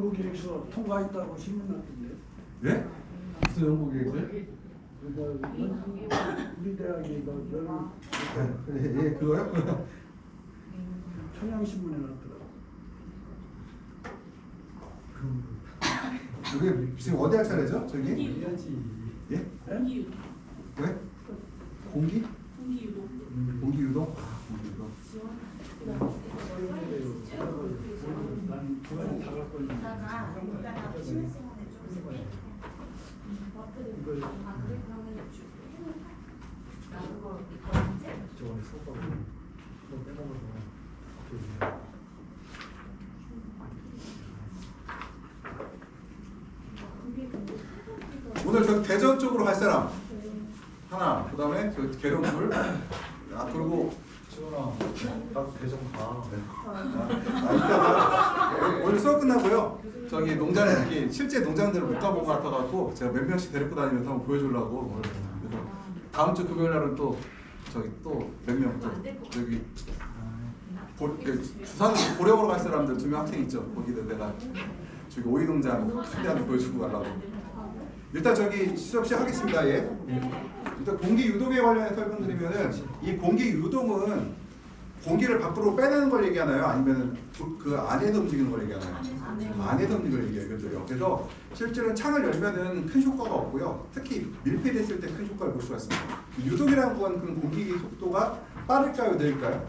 연구기획서 통과했다고 신문 났던데. 예? 무슨 연구계획서요? 우리 대학이 예, 그거요? 청양신문에 났더라고. 그게 지금 어디 학 차례죠? 저기? 예? 네? 왜? 공기? 공기유도. 공기유동? 아, 공기유동. 난 두 가지 다 갖고 있는데. 이따가 쉬는 시간에 좀 쓸게. 이걸 아 그래? 그러면 나 그거 언제? 저번에 수업하고 뭐 빼먹어서 오늘 저 대전 쪽으로 갈 사람 하나, 그 다음에 저 계룡 둘, 그리고 지원아, 나도 대전 가. 오늘 수업 끝나고요. 저기 농장 여기 실제 농장들을 못 가본 것 같아갖고 제가 몇 명씩 데리고 다니면서 한번 보여주려고. 그래서 다음 주 금요일 날은 또 저기 또 몇 명 또 여기 부산 고령으로 갈 사람들 2명 학생 있죠. 거기도 내가 저기 오이 농장 최대한 보여주고 가려고. 일단 저기 수업 시작하겠습니다. 예. 일단 공기 유동에 관련해서 설명드리면은 이 공기 유동은 공기를 밖으로 빼내는 걸 얘기하나요? 아니면 그 안에서 움직이는 걸 얘기하나요? 안에서 움직이는 걸 얘기해요. 그래서 실제로 창을 열면은 큰 효과가 없고요. 특히 밀폐됐을 때 큰 효과를 볼 수가 있습니다. 유동이라는 건 그 공기 속도가 빠를까요, 느릴까요?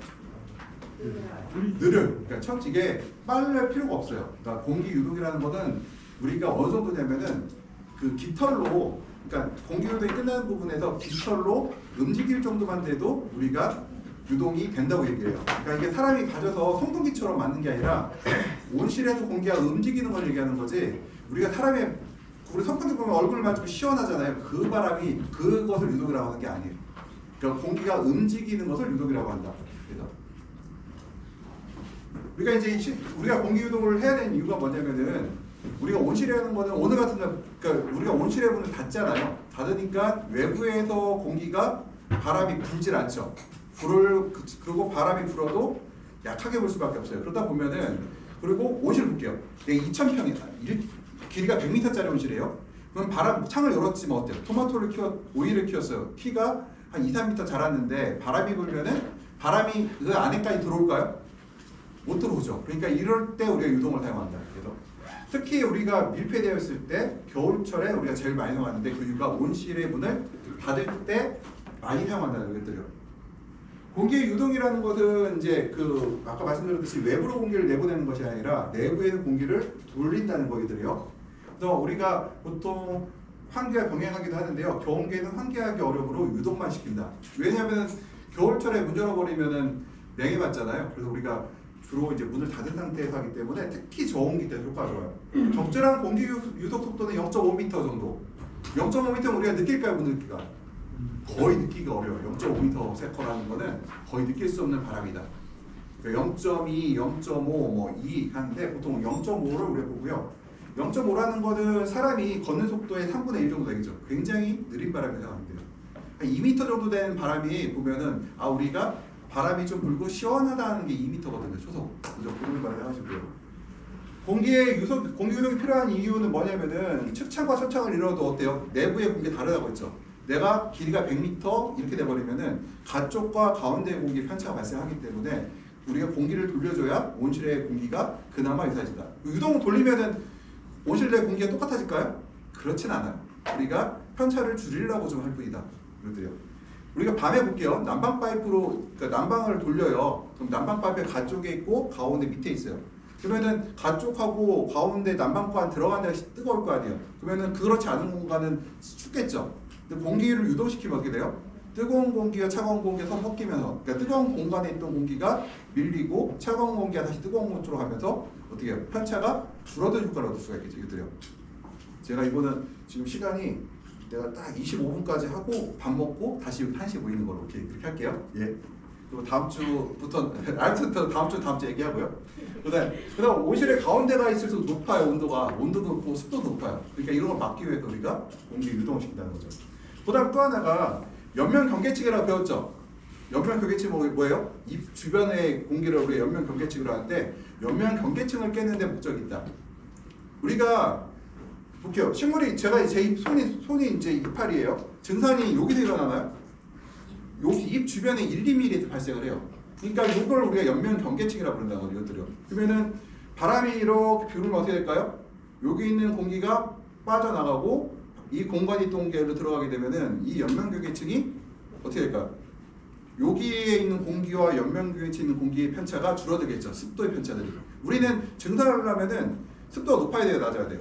느려. 그러니까 이게 빠를 필요가 없어요. 그러니까 공기 유동이라는 거는 우리가 어느 정도냐면은 그 깃털로, 그러니까 공기 유동이 끝나는 부분에서 깃털로 움직일 정도만 돼도 우리가 유동이 된다고 얘기해요. 그러니까 이게 사람이 가져서 송동기처럼 맞는 게 아니라 온실에서 공기가 움직이는 걸 얘기하는 거지. 우리가 우리 선풍기 보면 얼굴 만지고 시원하잖아요. 그 바람이 그것을 유동이라고 하는 게 아니에요. 그러니까 공기가 움직이는 것을 유동이라고 한다. 그래서 우리가 이제 우리가 공기 유동을 해야 되는 이유가 뭐냐면은 우리가 온실에 하는 거는 오늘 같은 날, 그러니까 우리가 온실의 문을 닫잖아요. 닫으니까 외부에서 공기가 바람이 불질 않죠. 그리고 바람이 불어도 약하게 불 수밖에 없어요. 그러다 보면은 그리고 온실 볼게요. 2,000평이다. 길이가 100m짜리 온실이에요. 그럼 창을 열었지 뭐 어때요? 오이를 키웠어요. 키가 한 2-3m 자랐는데 바람이 불면은 바람이 그 안에까지 들어올까요? 못 들어오죠. 그러니까 이럴 때 우리가 유동을 사용한다. 그래서 특히 우리가 밀폐되어 있을 때 겨울철에 우리가 제일 많이 사용하는데 그 이유가 온실의 문을 닫을 때 많이 사용한다는 것들이요. 공기의 유동이라는 것은 이제 그 아까 말씀드렸듯이 외부로 공기를 내보내는 것이 아니라 내부에 있는 공기를 돌린다는 거이들이요. 그래서 우리가 보통 환기와 병행하기도 하는데요. 겨울계는 환기하기 어려우므로 유동만 시킨다. 왜냐하면 겨울철에 문 열어버리면은 냉해맞잖아요. 그래서 우리가 주로 이제 문을 닫은 상태에서 하기 때문에 특히 저온기 때 효과가 좋아요. 적절한 공기 유속 속도는 0.5m 정도. 0.5m는 우리가 느낄까요, 못 느낄까? 거의 느끼기가 어려워요. 0.5m/s라는 거는 거의 느낄 수 없는 바람이다. 그러니까 0.2, 0.5, 뭐 2 하는데 보통 0.5를 우리가 보고요. 0.5라는 거는 사람이 걷는 속도의 3분의 1 정도 되겠죠. 굉장히 느린 바람이 나오는데요. 2m 정도 되는 바람이 보면은 우리가 바람이 좀 불고 시원하다는 게 2m거든요. 초속. 그죠? 그런 걸 하시고요. 공기 유동이 필요한 이유는 뭐냐면은 측창과 초창을 이뤄도 어때요? 내부의 공기 다르다고 했죠. 내가 길이가 100m 이렇게 돼버리면은 가쪽과 가운데의 공기 편차가 발생하기 때문에 우리가 공기를 돌려줘야 온실의 공기가 그나마 유사해진다. 유동을 돌리면은 온실 내 공기가 똑같아질까요? 그렇진 않아요. 우리가 편차를 줄이려고 좀 할 뿐이다. 그러더래요. 우리가 밤에 볼게요. 난방 파이프로 그러니까 난방을 돌려요. 그럼 난방 파이프 가쪽에 있고 가운데 밑에 있어요. 그러면은 가쪽하고 가운데 난방관 들어간 데가 뜨거울 거 아니에요. 그러면은 그렇지 않은 공간은 춥겠죠. 근데 공기를 유동시키면 어떻게 돼요? 뜨거운 공기와 차가운 공기가 서로 섞이면서, 그러니까 뜨거운 공간에 있던 공기가 밀리고 차가운 공기가 다시 뜨거운 곳으로 가면서 어떻게 해요? 편차가 줄어드는 효과를 얻을 수가 있겠죠. 이것도요. 제가 이거는 지금 시간이 내가 딱 25분까지 하고 밥 먹고 다시 1시 모이는 걸로 이렇게 할게요. 예. 그리고 다음 주부터 다음 주 얘기하고요. 그다음 온실의 가운데가 있을수록 높아요. 온도도 높고 습도도 높아요. 그러니까 이런 걸 막기 위해서 우리가 공기 유동을 시킨다는 거죠. 그다음 또 하나가 연면 경계층이라고 배웠죠. 연면 경계층이 뭐예요? 입 주변의 공기를 우리가 연면 경계층으로 하는데 연면 경계층을 깨는 데 목적이 있다. 우리가 볼게요. 식물이 제가 제 손이 이제 이파리예요. 증산이 여기서 일어나나요? 여기 입 주변에 1, 2mm에서 발생을 해요. 그러니까 이걸 우리가 연면 경계층이라고 부른다고 이것들이요. 그러면은 바람이 이렇게 불으면 어떻게 될까요? 여기 있는 공기가 빠져나가고 이 공간이 동계로 들어가게 되면은 이 연면 경계층이 어떻게 될까요? 여기에 있는 공기와 연면 경계층에 있는 공기의 편차가 줄어들겠죠. 습도의 편차들이. 우리는 증산을 하면은 습도가 높아야 돼요, 낮아야 돼요?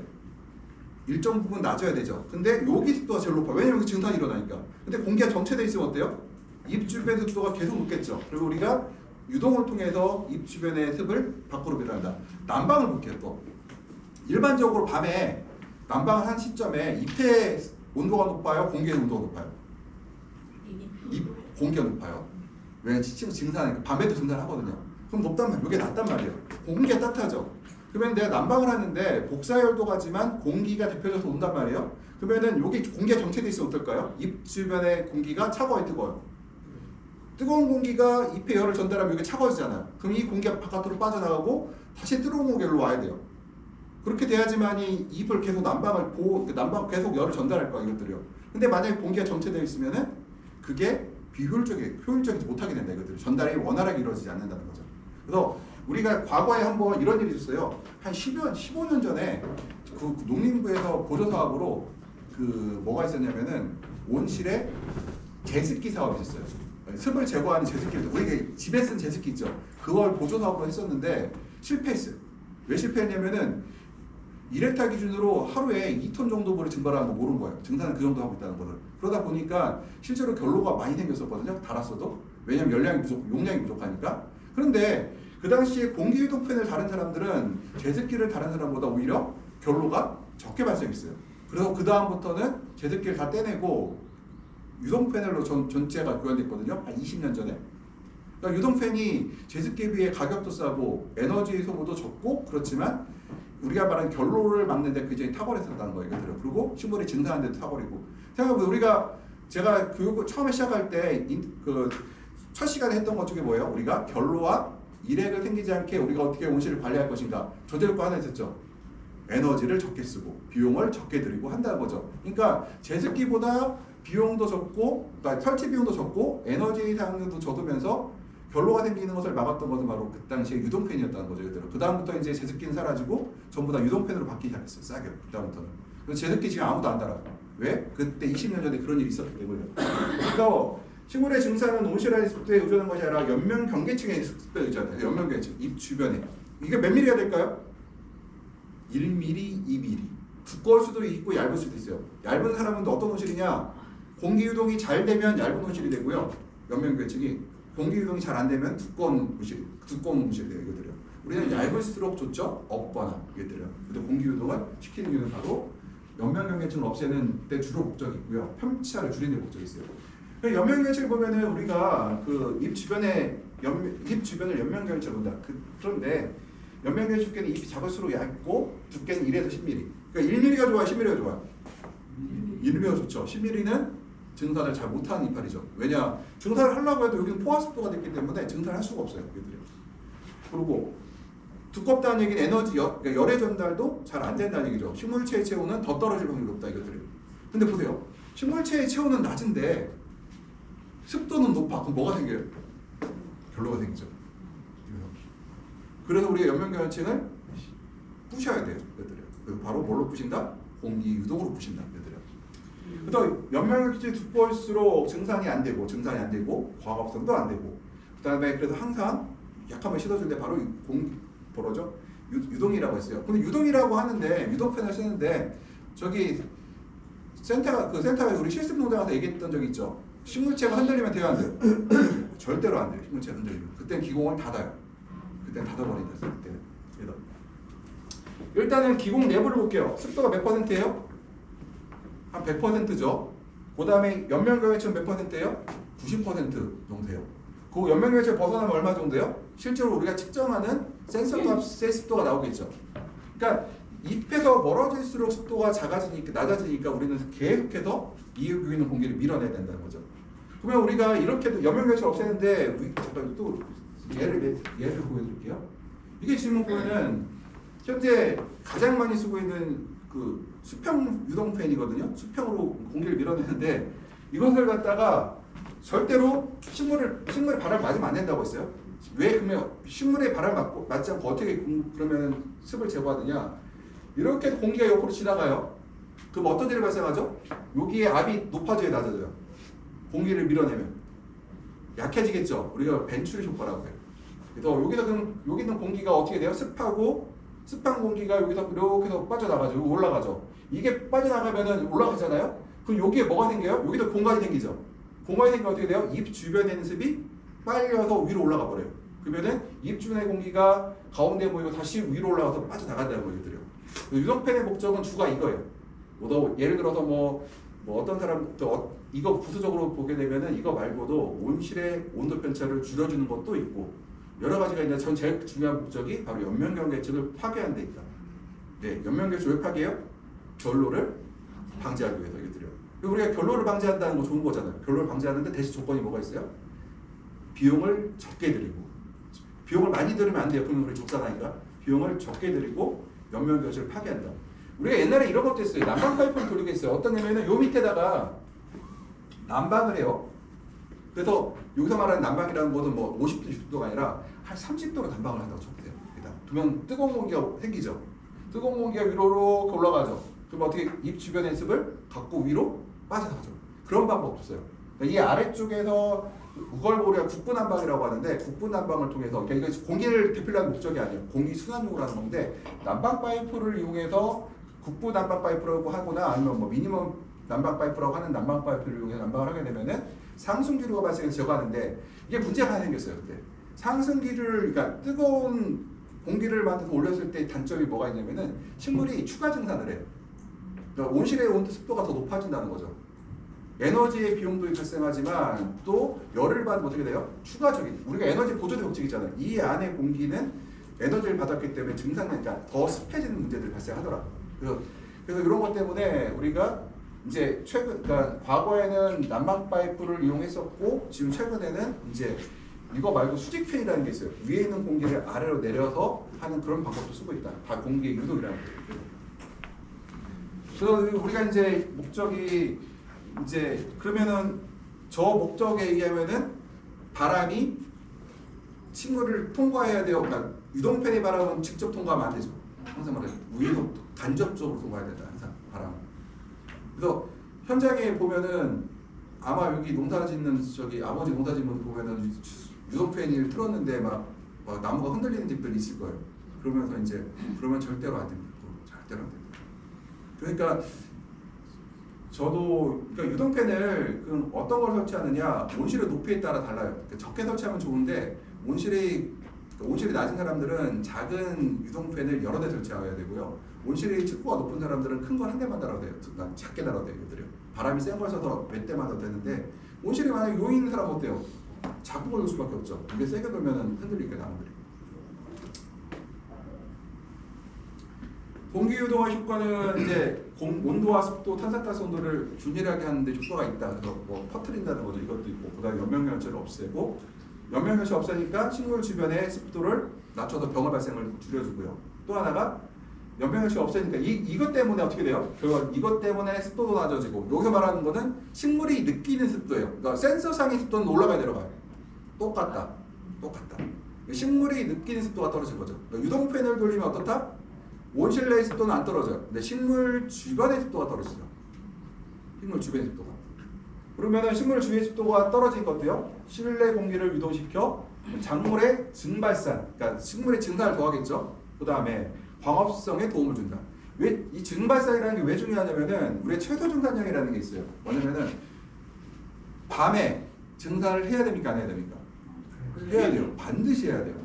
일정 부분 낮아야 되죠. 근데 여기 습도가 제일 높아요. 왜냐면 여기 증산이 일어나니까. 근데 공기가 정체돼 있으면 어때요? 입 주변 습도가 계속 높겠죠. 그리고 우리가 유동을 통해서 입 주변의 습을 밖으로 밀어낸다. 난방을 볼게요. 또 일반적으로 밤에 난방을 한 시점에 잎의 온도가 높아요? 공기의 온도가 높아요? 잎 공기가 높아요. 왜냐면 증산하니까 밤에도 증산하거든요. 그럼 높단 말이에요. 이게 낮단 말이에요. 공기가 따뜻하죠. 그러면 내가 난방을 하는데 복사열도가지만 공기가 대표져서 온단 말이에요. 그러면은 여기 공기가 정체돼 있으면 어떨까요? 입 주변의 공기가 차가워요, 뜨거워요? 뜨거운 공기가 잎에 열을 전달하면 여기 차가워지잖아요. 그럼 이 공기가 바깥으로 빠져나가고 다시 뜨거운 공기로 와야 돼요. 그렇게 돼야지만이 잎을 계속 난방 계속 열을 전달할 거야, 이것들이요. 근데 만약에 공기가 정체되어 있으면은 그게 효율적이지 못하게 된다, 이것들이. 전달이 원활하게 이루어지지 않는다는 거죠. 그래서 우리가 과거에 한번 이런 일이 있었어요. 한 15년 전에 그 농림부에서 보조사업으로 그 뭐가 있었냐면은 온실에 제습기 사업이 있었어요. 습을 제거하는 제습기. 우리가 집에 쓴 제습기 있죠. 그걸 보조사업으로 했었는데 실패했어요. 왜 실패했냐면은 1헥타 기준으로 하루에 2톤 정도 물이 증발하는 거 모르는 거예요. 증산은 그 정도 하고 있다는 거를. 그러다 보니까 실제로 결로가 많이 생겼었거든요. 달았어도. 왜냐면 용량이 부족하니까. 그런데 그 당시에 공기유동팬을 다른 사람들은 제습기를 다른 사람보다 오히려 결로가 적게 발생했어요. 그래서 그 다음부터는 제습기를 다 떼내고 유동패널로 전체가 교환됐거든요. 한 20년 전에. 그러니까 유동팬이 제습기에 비해 가격도 싸고 에너지 소모도 적고 그렇지만 우리가 말하는 결로를 막는데 굉장히 탁월했었다는 거예요. 이것들은. 그리고 식물이 증산하는 데도 탁월이고. 생각해보면 제가 교육을 처음에 시작할 때 첫 시간에 했던 것 중에 뭐예요? 우리가 결로와 일액을 생기지 않게 우리가 어떻게 온실을 관리할 것인가. 저절거 하나 있었죠. 에너지를 적게 쓰고 비용을 적게 들이고 한다는 거죠. 그러니까 제습기보다 비용도 적고 그러니까 설치 비용도 적고 에너지 사용량도 적으면서 결로가 생기는 것을 막았던 것은 바로 그 당시에 유동팬이었다는 거죠. 그 다음부터 이제 제습기는 사라지고 전부 다 유동팬으로 바뀌기 시작했어요. 싸게. 그 다음부터는. 그래서 제습기 지금 아무도 안 달아요. 왜? 그때 20년 전에 그런 일이 있었기 때문에. 그러니까 식물의 증산은 온실의 습도에 의존한 것이 아니라 연면 경계층의 습도에 의존해요. 연면 경계층, 잎 주변에. 이게 몇 미리가 될까요? 1mm, 2mm. 두꺼울 수도 있고 얇을 수도 있어요. 얇은 사람은 어떤 온실이냐? 공기 유동이 잘 되면 얇은 온실이 되고요. 연면 경계층이 공기 유동이 잘 안 되면 두꺼운 온실이 돼요. 이것들이요. 우리는 얇을수록 좋죠. 없거나 이것들이요. 그래서 공기 유동을 시키는 이유는 바로 연면 경계층을 없애는 데 주로 목적이 있고요. 편차를 줄이는 데 목적이 있어요. 연면 경계층을 보면은 우리가 그 잎 주변을 연면 경계층을 본다. 그런데 연면 경계층 두께는 잎이 작을수록 얇고 두께는 1에서 10mm. 그러니까 1mm가 좋아요, 10mm가 좋아요. 1mm가 좋죠. 10mm는 증산을 잘 못하는 이파리죠. 왜냐? 증산을 하려고 해도 여기는 포화습도가 됐기 때문에 증산을 할 수가 없어요. 그리고 두껍다는 얘기는 에너지, 그러니까 열의 전달도 잘 안 된다는 얘기죠. 식물체의 체온은 더 떨어질 확률이 높다 이것들이에요. 근데 보세요. 식물체의 체온은 낮은데 습도는 높아. 그럼 뭐가 생겨요? 결로가 생기죠. 그래서 우리가 연면경화층을 부셔야 돼요. 이것들이에요. 바로 뭘로 부신다? 공기 유동으로 부신다. 이것들이에요. 그래서 연면경화층이 두꺼울수록 증산이 안 되고 과합성도 안 되고 그다음에 그래서 항상 약하면 씻어줄 때 바로 뭐죠? 유동이라고 했어요. 근데 유동이라고 하는데 유동팬을 쓰는데 저기 센터가 우리 실습 농장 가서 얘기했던 적이 있죠. 식물체가 흔들리면 돼요, 안 돼요? 절대로 안 돼요. 식물체가 흔들리면. 그땐 기공을 닫아요. 그땐 닫아버린다. 그때는. 그래서 일단은 기공 내부를 볼게요. 습도가 몇 %예요? 한 100%죠. 그 다음에 연면경화층 몇 %예요? 90% 정도예요. 그 연면경화층 벗어나면 얼마 정도예요? 실제로 우리가 측정하는 센서값의 습도가 나오겠죠. 그러니까 잎에서 멀어질수록 습도가 낮아지니까 우리는 계속해서 이 여기 있는 공기를 밀어내야 된다는 거죠. 그러면 우리가 이렇게 연면경화층 없애는데 잠깐 또 예를 보여드릴게요. 이게 지금 보면은 현재 가장 많이 쓰고 있는 그 수평 유동팬이거든요. 수평으로 공기를 밀어내는데 이것을 갖다가 절대로 식물에 바람 맞으면 안 된다고 했어요. 왜 그러면 식물에 바람 맞지 않고 어떻게 그러면 습을 제거하느냐? 이렇게 공기가 옆으로 지나가요. 그럼 어떤 일이 발생하죠? 여기에 압이 높아져야 낮아져요. 공기를 밀어내면 약해지겠죠. 우리가 벤츄리 효과라고 해요. 그래서 여기 있는 공기가 어떻게 돼요? 습한 공기가 여기서 이렇게 해서 빠져나가죠. 여기 올라가죠. 이게 빠져나가면은 올라가잖아요. 그럼 여기에 뭐가 생겨요? 여기도 공간이 생기죠. 공간이 생기면 어떻게 돼요? 입 주변에 있는 습이 빨려서 위로 올라가 버려요. 그러면은 입 주변의 공기가 가운데 모이고 다시 위로 올라가서 빠져나간다는 거예요. 유동팬의 목적은 주가 이거예요. 예를 들어서 뭐 어떤 사람 이거 부수적으로 보게 되면은 이거 말고도 온실의 온도 편차를 줄여주는 것도 있고 여러 가지가 있는데 전 제일 중요한 목적이 바로 연면경계층을 파괴하는 데 있다. 네, 연면경계층 왜 파괴해요? 결로를 방지하기 위해서 이것들이요. 우리가 결로를 방지한다는 거 좋은 거잖아요. 결로를 방지하는데 대신 조건이 뭐가 있어요? 비용을 적게 들이고 비용을 많이 들으면 안 돼요. 그러면 우리 적자나니까 비용을 적게 들이고 연면경계층을 파괴한다. 우리가 옛날에 이런 것도 했어요. 난방 파이프를 돌리겠어요. 어떤 냐면은 요 밑에다가 난방을 해요. 그래서 여기서 말하는 난방이라는 것은 뭐 50도, 60도가 아니라 한 30도로 난방을 한다고 쳐보세요. 그러면 뜨거운 공기가 생기죠. 뜨거운 공기가 위로 올라가죠. 그럼 어떻게 입 주변의 습을 갖고 위로 빠져나가죠. 그런 방법 없어요. 이 아래쪽에서 그걸 우리가 국부난방이라고 하는데 국부난방을 통해서 그러니까 이거 공기를 대필하는 목적이 아니에요. 공기 순환용으로 하는 건데 난방 파이프를 이용해서 국부 난방 파이프라고 하거나 아니면 뭐 미니멈 난방 파이프라고 하는 난방 파이프를 이용해서 난방을 하게 되면은 상승기류가 발생해서 제거하는데 이게 문제가 하나 생겼어요. 그때 상승기류를 그러니까 뜨거운 공기를 만들어서 올렸을 때 단점이 뭐가 있냐면은 식물이 추가 증산을 해요. 그러니까 온실의 온도 습도가 더 높아진다는 거죠. 에너지의 비용도 발생하지만 또 열을 받으면 어떻게 돼요? 추가적인 우리가 에너지 보존의 법칙이잖아요. 이 안에 공기는 에너지를 받았기 때문에 증산되니까 더 습해지는 문제들이 발생하더라고요. 그래서 이런 것 때문에 우리가 이제 그러니까 과거에는 난방 파이프를 이용했었고 지금 최근에는 이제 이거 말고 수직팬이라는 게 있어요. 위에 있는 공기를 아래로 내려서 하는 그런 방법도 쓰고 있다. 다 공기의 유동이라는 거예요. 그래서 우리가 이제 목적이 이제 그러면은 저 목적에 의하면은 바람이 식물을 통과해야 돼요. 그러니까 유동팬의 바람은 직접 통과하면 안 되죠. 항상 말해요. 위에서 간접적으로 통과해야 된다. 항상 바람. 그래서 현장에 보면은 아마 여기 농사짓는 아버지 농사짓는 보면은 유동팬을 틀었는데 막 나무가 흔들리는 집들이 있을 거예요. 그러면서 이제 그러면 절대로 안 됩니다. 절대로 안 됩니다. 그러니까 저도 그러니까 유동팬을 어떤 걸 설치하느냐 온실의 높이에 따라 달라요. 그러니까 적게 설치하면 좋은데 온실이 낮은 사람들은 작은 유동팬을 여러 대 설치해야 되고요. 온실이 층고가 높은 사람들은 큰 걸 한 대만 달아도 돼요. 작게 달아도 돼요. 바람이 센 걸 써서 몇 대만 더 되는데 온실이 만약에 용이 있는 사람은 어때요? 작은 걸 넣을 수밖에 없죠. 이게 세게 돌면 흔들리니까 나무들이. 공기 유동의 효과는 이제 온도와 습도, 탄산가스 온도를 균일하게 하는데 효과가 있다. 그래서 뭐 퍼뜨린다는 거죠. 이것도 있고, 그다음에 연면결체를 없애고, 연면결체 없애니까 식물 주변의 습도를 낮춰서 병화 발생을 줄여주고요. 또 하나가 연면결체 없애니까 이것 때문에 어떻게 돼요? 결국 이것 때문에 습도도 낮아지고, 여기서 말하는 거는 식물이 느끼는 습도예요. 그러니까 센서상의 습도는 올라가야 내려가요. 똑같다. 식물이 느끼는 습도가 떨어진 거죠. 그러니까 유동팬을 돌리면 어떻다? 온실 내의 습도는 안 떨어져요. 근데 식물 주변의 습도가 떨어지죠. 식물 주변의 습도가. 그러면은 식물 주변의 습도가 떨어진 것도요. 실내 공기를 유도시켜 작물의 증발산, 그러니까 식물의 증산을 더하겠죠. 그 다음에 광합성에 도움을 준다. 왜 이 증발산이라는 게 왜 중요하냐면은 우리의 최소 증산량이라는 게 있어요. 뭐냐면은 밤에 증산을 해야 됩니까? 안 해야 됩니까? 해야 돼요. 반드시 해야 돼요.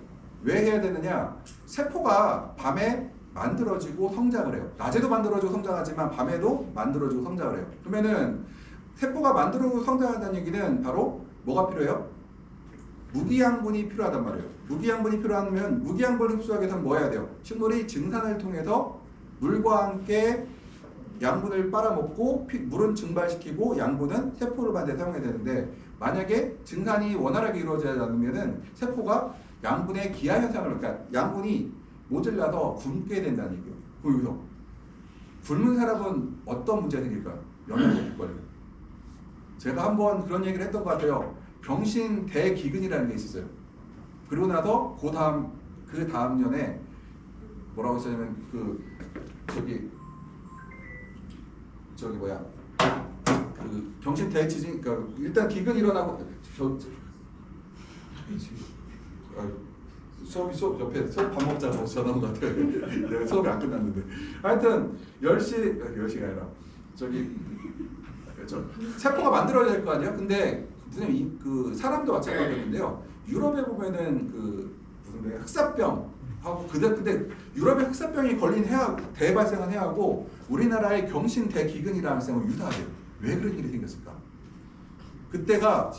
왜 해야 되느냐? 세포가 밤에 만들어지고 성장을 해요. 낮에도 만들어지고 성장하지만 밤에도 만들어지고 성장을 해요. 그러면은 세포가 만들어지고 성장한다는 얘기는 바로 뭐가 필요해요? 무기양분이 필요하단 말이에요. 무기양분이 필요하면 무기양분을 흡수하기 위해서는 뭐 해야 돼요? 식물이 증산을 통해서 물과 함께 양분을 빨아먹고 물은 증발시키고 양분은 세포를 만들 때 사용해야 되는데 만약에 증산이 원활하게 이루어지지 않으면은 세포가 양분의 기하 현상을 그러니까 양분이 모질라서 굶게 된다는 얘기예요. 그럼 여기서 굶은 사람은 어떤 문제가 생길까요? 영양소 뒷거리가. 제가 한번 그런 얘기를 했던 것 같아요. 병신 대기근이라는 게 있었어요. 그리고 나서 그 다음 년에 뭐라고 했냐면 저기 뭐야 그 병신 대지진 그러니까 일단 기근 일어나고 수업 옆에 수업 밥 먹자고 전화 온 것 같아요. 내가 수업이 안 끝났는데 하여튼 10시가 아니라 저기 세포가 만들어져야 될 거 아니에요? 근데 선생님 그 사람도 마찬가지였는데요. 유럽에 보면은 그 무슨 흑사병 하고 근데 유럽의 흑사병이 걸린 대발생한 해하고 우리나라의 병신 대기근이라는 생은 유사해요. 왜 그런 일이 생겼을까? 그때가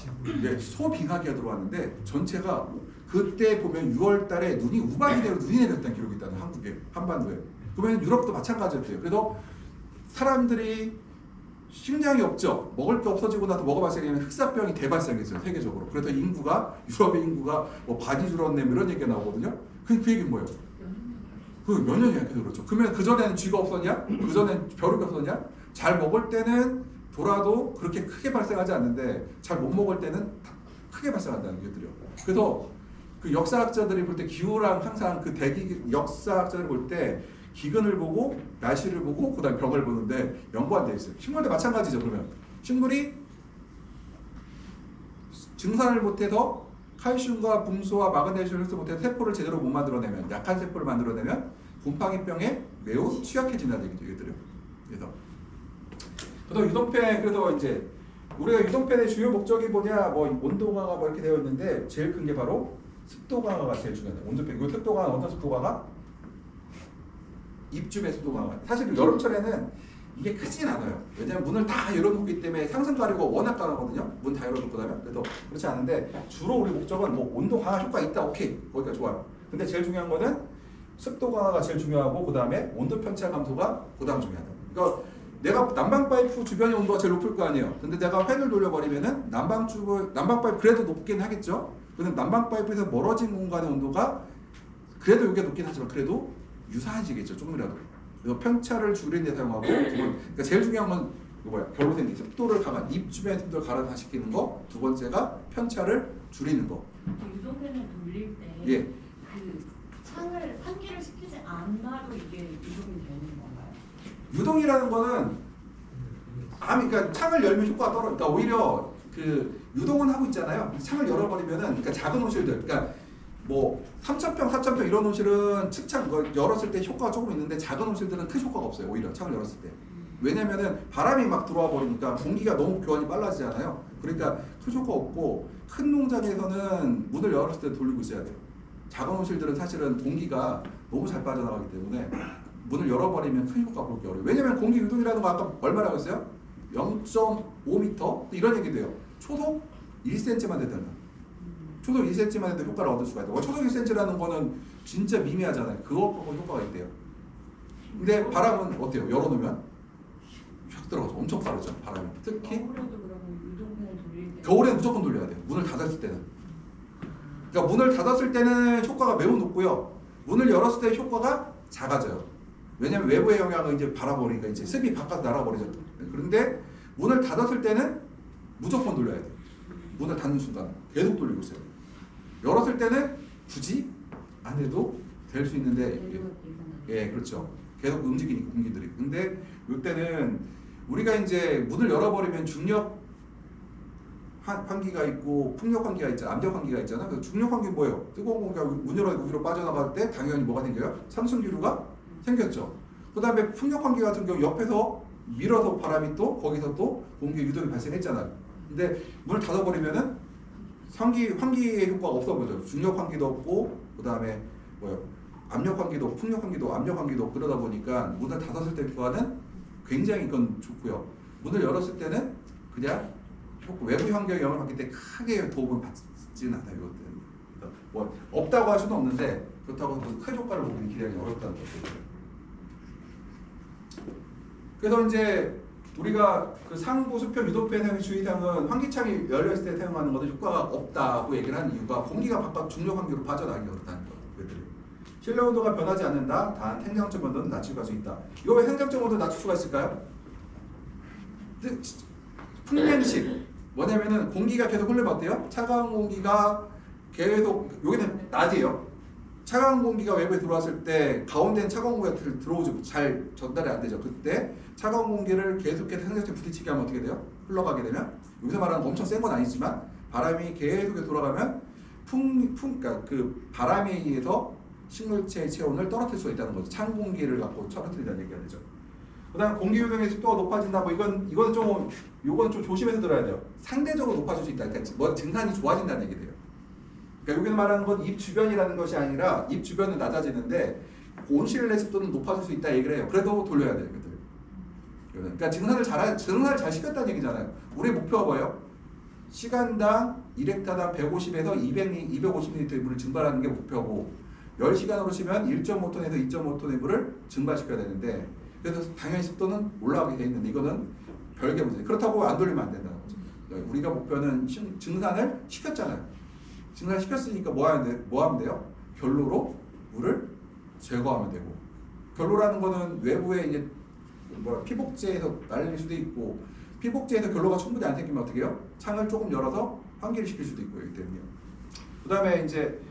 소빙하기가 들어왔는데 전체가 그때 보면 6월달에 눈이 우박이 되고 눈이 내렸다는 기록이 있다는 한국에 한반도에. 그러면 유럽도 마찬가지였대요. 그래서 사람들이 식량이 없죠. 먹을 게 없어지고 나서 뭐가 발생하면 흑사병이 대발생했어요. 세계적으로. 그래서 유럽의 인구가 뭐 반이 줄었네 이런 얘기가 나오거든요. 그 얘기는 뭐예요? 몇 년이야. 그렇죠. 그러면 그전에는 쥐가 없었냐? 그전에는 벼룩이 없었냐? 잘 먹을 때는 돌아도 그렇게 크게 발생하지 않는데 잘 못 먹을 때는 크게 발생한다는 게 들어요. 그래서 그 역사학자들이 볼 때 기후랑 항상 역사학자들이 볼 때 기근을 보고 날씨를 보고 그다음 병을 보는데 연관되어 있어요. 식물도 마찬가지죠. 그러면 식물이 증산을 못해서 칼슘과 붕소와 마그네슘을 못해서 세포를 제대로 못 만들어내면 약한 세포를 만들어내면 곰팡이병에 매우 취약해진다는 얘기들이요. 그래서 유동팬 그래서 이제 우리가 유동팬의 주요 목적이 뭐냐 뭐 온도 강화 뭐 이렇게 되어 있는데 제일 큰 게 바로 습도 강화가 제일 중요해요. 온도팬 이 습도 강화 어떤 습도 강화? 입주변 습도 강화. 사실 여름철에는 이게 크진 않아요. 왜냐면 문을 다 열어놓기 때문에 상승 가리고 워낙 강하거든요. 문 다 열어놓고 나면 그래서 그렇지 않은데 주로 우리 목적은 뭐 온도 강화 효과 있다 오케이 거기까지 좋아요. 근데 제일 중요한 거는 습도 강화가 제일 중요하고 그 다음에 온도 편차 감소가 그 다음 중요하다. 그러니까 내가 난방 파이프 주변의 온도가 제일 높을 거 아니에요. 근데 내가 팬을 돌려버리면은 난방 파이프 그래도 높긴 하겠죠. 근데 난방 파이프에서 멀어진 공간의 온도가 그래도 이게 높긴 하지만 그래도 유사해지겠죠. 조금이라도. 그래서 편차를 줄이는 데 사용하고 그러니까 제일 중요한 건 결로 생긴 습도를 강한 입 주변의 습도를 가라사시키는 거. 두 번째가 편차를 줄이는 거. 유동팬을 돌릴 때 예. 그 창을 환기를 시키지 않아도 이게 유동이 되는 건가요? 유동이라는 거는 그러니까 창을 열면 효과가 떨어져. 그러니까 오히려 그 유동은 하고 있잖아요. 창을 열어버리면은 그러니까 작은 온실들, 그러니까 뭐 3,000평, 4,000평 이런 온실은 측창 열었을 때 효과가 조금 있는데 작은 온실들은 큰 효과가 없어요. 오히려 창을 열었을 때. 왜냐면은 바람이 막 들어와 버리니까 공기가 너무 교환이 빨라지잖아요. 그러니까 큰 효과 없고 큰 농장에서는 문을 열었을 때 돌리고 있어야 돼요. 작은 온실들은 사실은 공기가 너무 잘 빠져나가기 때문에 문을 열어버리면 큰 효과 보기 어려워요. 왜냐면 공기 유동이라는 거 아까 얼마라고 했어요? 0.5m? 이런 얘기도 해요. 초속 1cm만 됐다는 초속 1cm만 해도 효과를 얻을 수가 있다. 초속 1cm라는 거는 진짜 미미하잖아요. 그거 갖고 효과가 있대요. 근데 바람은 어때요? 열어놓으면 확 들어가죠. 엄청 빠르죠. 바람이. 특히 겨울에도 그러면 유동팬을 돌릴 때 겨울에는 무조건 돌려야 돼요. 문을 닫았을 때는. 그러니까 문을 닫았을 때는 효과가 매우 높고요. 문을 열었을 때 효과가 작아져요. 왜냐면 외부의 영향을 이제 바라보니까 이제 습이 바깥 날아버리죠. 그런데 문을 닫았을 때는 무조건 돌려야 돼요. 문을 닫는 순간 계속 돌리고 있어요. 열었을 때는 굳이 안 해도 될 수 있는데 예, 그렇죠. 계속 움직이니까 공기들이. 근데 이때는 우리가 이제 문을 열어버리면 중력 환기가 있고 풍력 환기가 있잖아. 압력 환기가 있잖아. 그래서 중력 환기는 뭐예요? 뜨거운 공기가 문 열어 위로 빠져나갈 때 당연히 뭐가 생겨요? 상승기류가 생겼죠. 그 다음에 풍력 환기 같은 경우 옆에서 밀어서 바람이 또 거기서 또 공기 유동이 발생했잖아요. 근데 문을 닫아버리면은 환기의 효과가 없어 보죠. 중력 환기도 없고 그 다음에 압력 환기도 풍력 환기도 압력 환기도 그러다 보니까 문을 닫았을 때 효과는 굉장히 그건 좋고요. 문을 열었을 때는 그냥 외부 환경에 영향을 받기 때문에 크게 도움을 받지는 않아요. 이것들은. 뭐 없다고 할 수는 없는데 그렇다고 큰 효과를 보기는 기대하기 어렵다는 거죠. 그래서 이제 우리가 그 상부 수평 유도팬 사용 주의사항은 환기창이 열렸을 때 사용하는 것은 효과가 없다고 얘기를 하는 이유가 공기가 바깥 중력 환기로 빠져나가기 어렵다는 거예요. 실내 온도가 변하지 않는다. 단 행정점 온도는 낮출 수 있다. 이거 왜 행정점 온도 낮출 수가 있을까요? 풍량식 뭐냐면은 공기가 계속 흐르면 어때요? 차가운 공기가 계속 여기는 낮이에요. 차가운 공기가 외부에 들어왔을 때 가운데는 차가운 공기가 들어오지 잘 전달이 안 되죠. 그때 차가운 공기를 계속해서 행정점에 부딪히게 하면 어떻게 돼요? 흘러가게 되면 여기서 말하는 엄청 센 건 아니지만 바람이 계속해서 돌아가면 그러니까 그 바람에 의해서 식물체의 체온을 떨어뜨릴 수가 있다는 거죠. 찬 공기를 갖고 떨어뜨린다는 얘기가 되죠. 그다음 공기 유동의 습도가 높아진다. 뭐 이건 좀 조심해서 들어야 돼요. 상대적으로 높아질 수 있다. 그러니까 뭐 증산이 좋아진다는 얘기돼요. 그러니까 여기는 말하는 건 입 주변이라는 것이 아니라 입 주변은 낮아지는데 온실내 습도는 높아질 수 있다 얘기를 해요. 그래도 돌려야 돼요, 이것들. 그러니까 증산을 잘 시켰다는 얘기잖아요. 우리 목표가 뭐예요? 시간당 1헥타당 150에서 250ml 물을 증발하는 게 목표고 10시간으로 치면 1.5톤에서 2.5톤의 물을 증발시켜야 되는데 그래서 당연히 습도는 올라가게 돼 있는데 이거는 별개 문제. 그렇다고 안 돌리면 안 된다는 거죠. 우리가 목표는 증산을 시켰잖아요. 증산을 시켰으니까 뭐 하면 돼요? 결로로 물을 제거하면 되고 결로라는 거는 외부에 이제 피복제에서 날릴 수도 있고 피복제에서 결로가 충분히 안 생기면 어떻게 해요? 창을 조금 열어서 환기를 시킬 수도 있고 이기 때문에요. 그 다음에 이제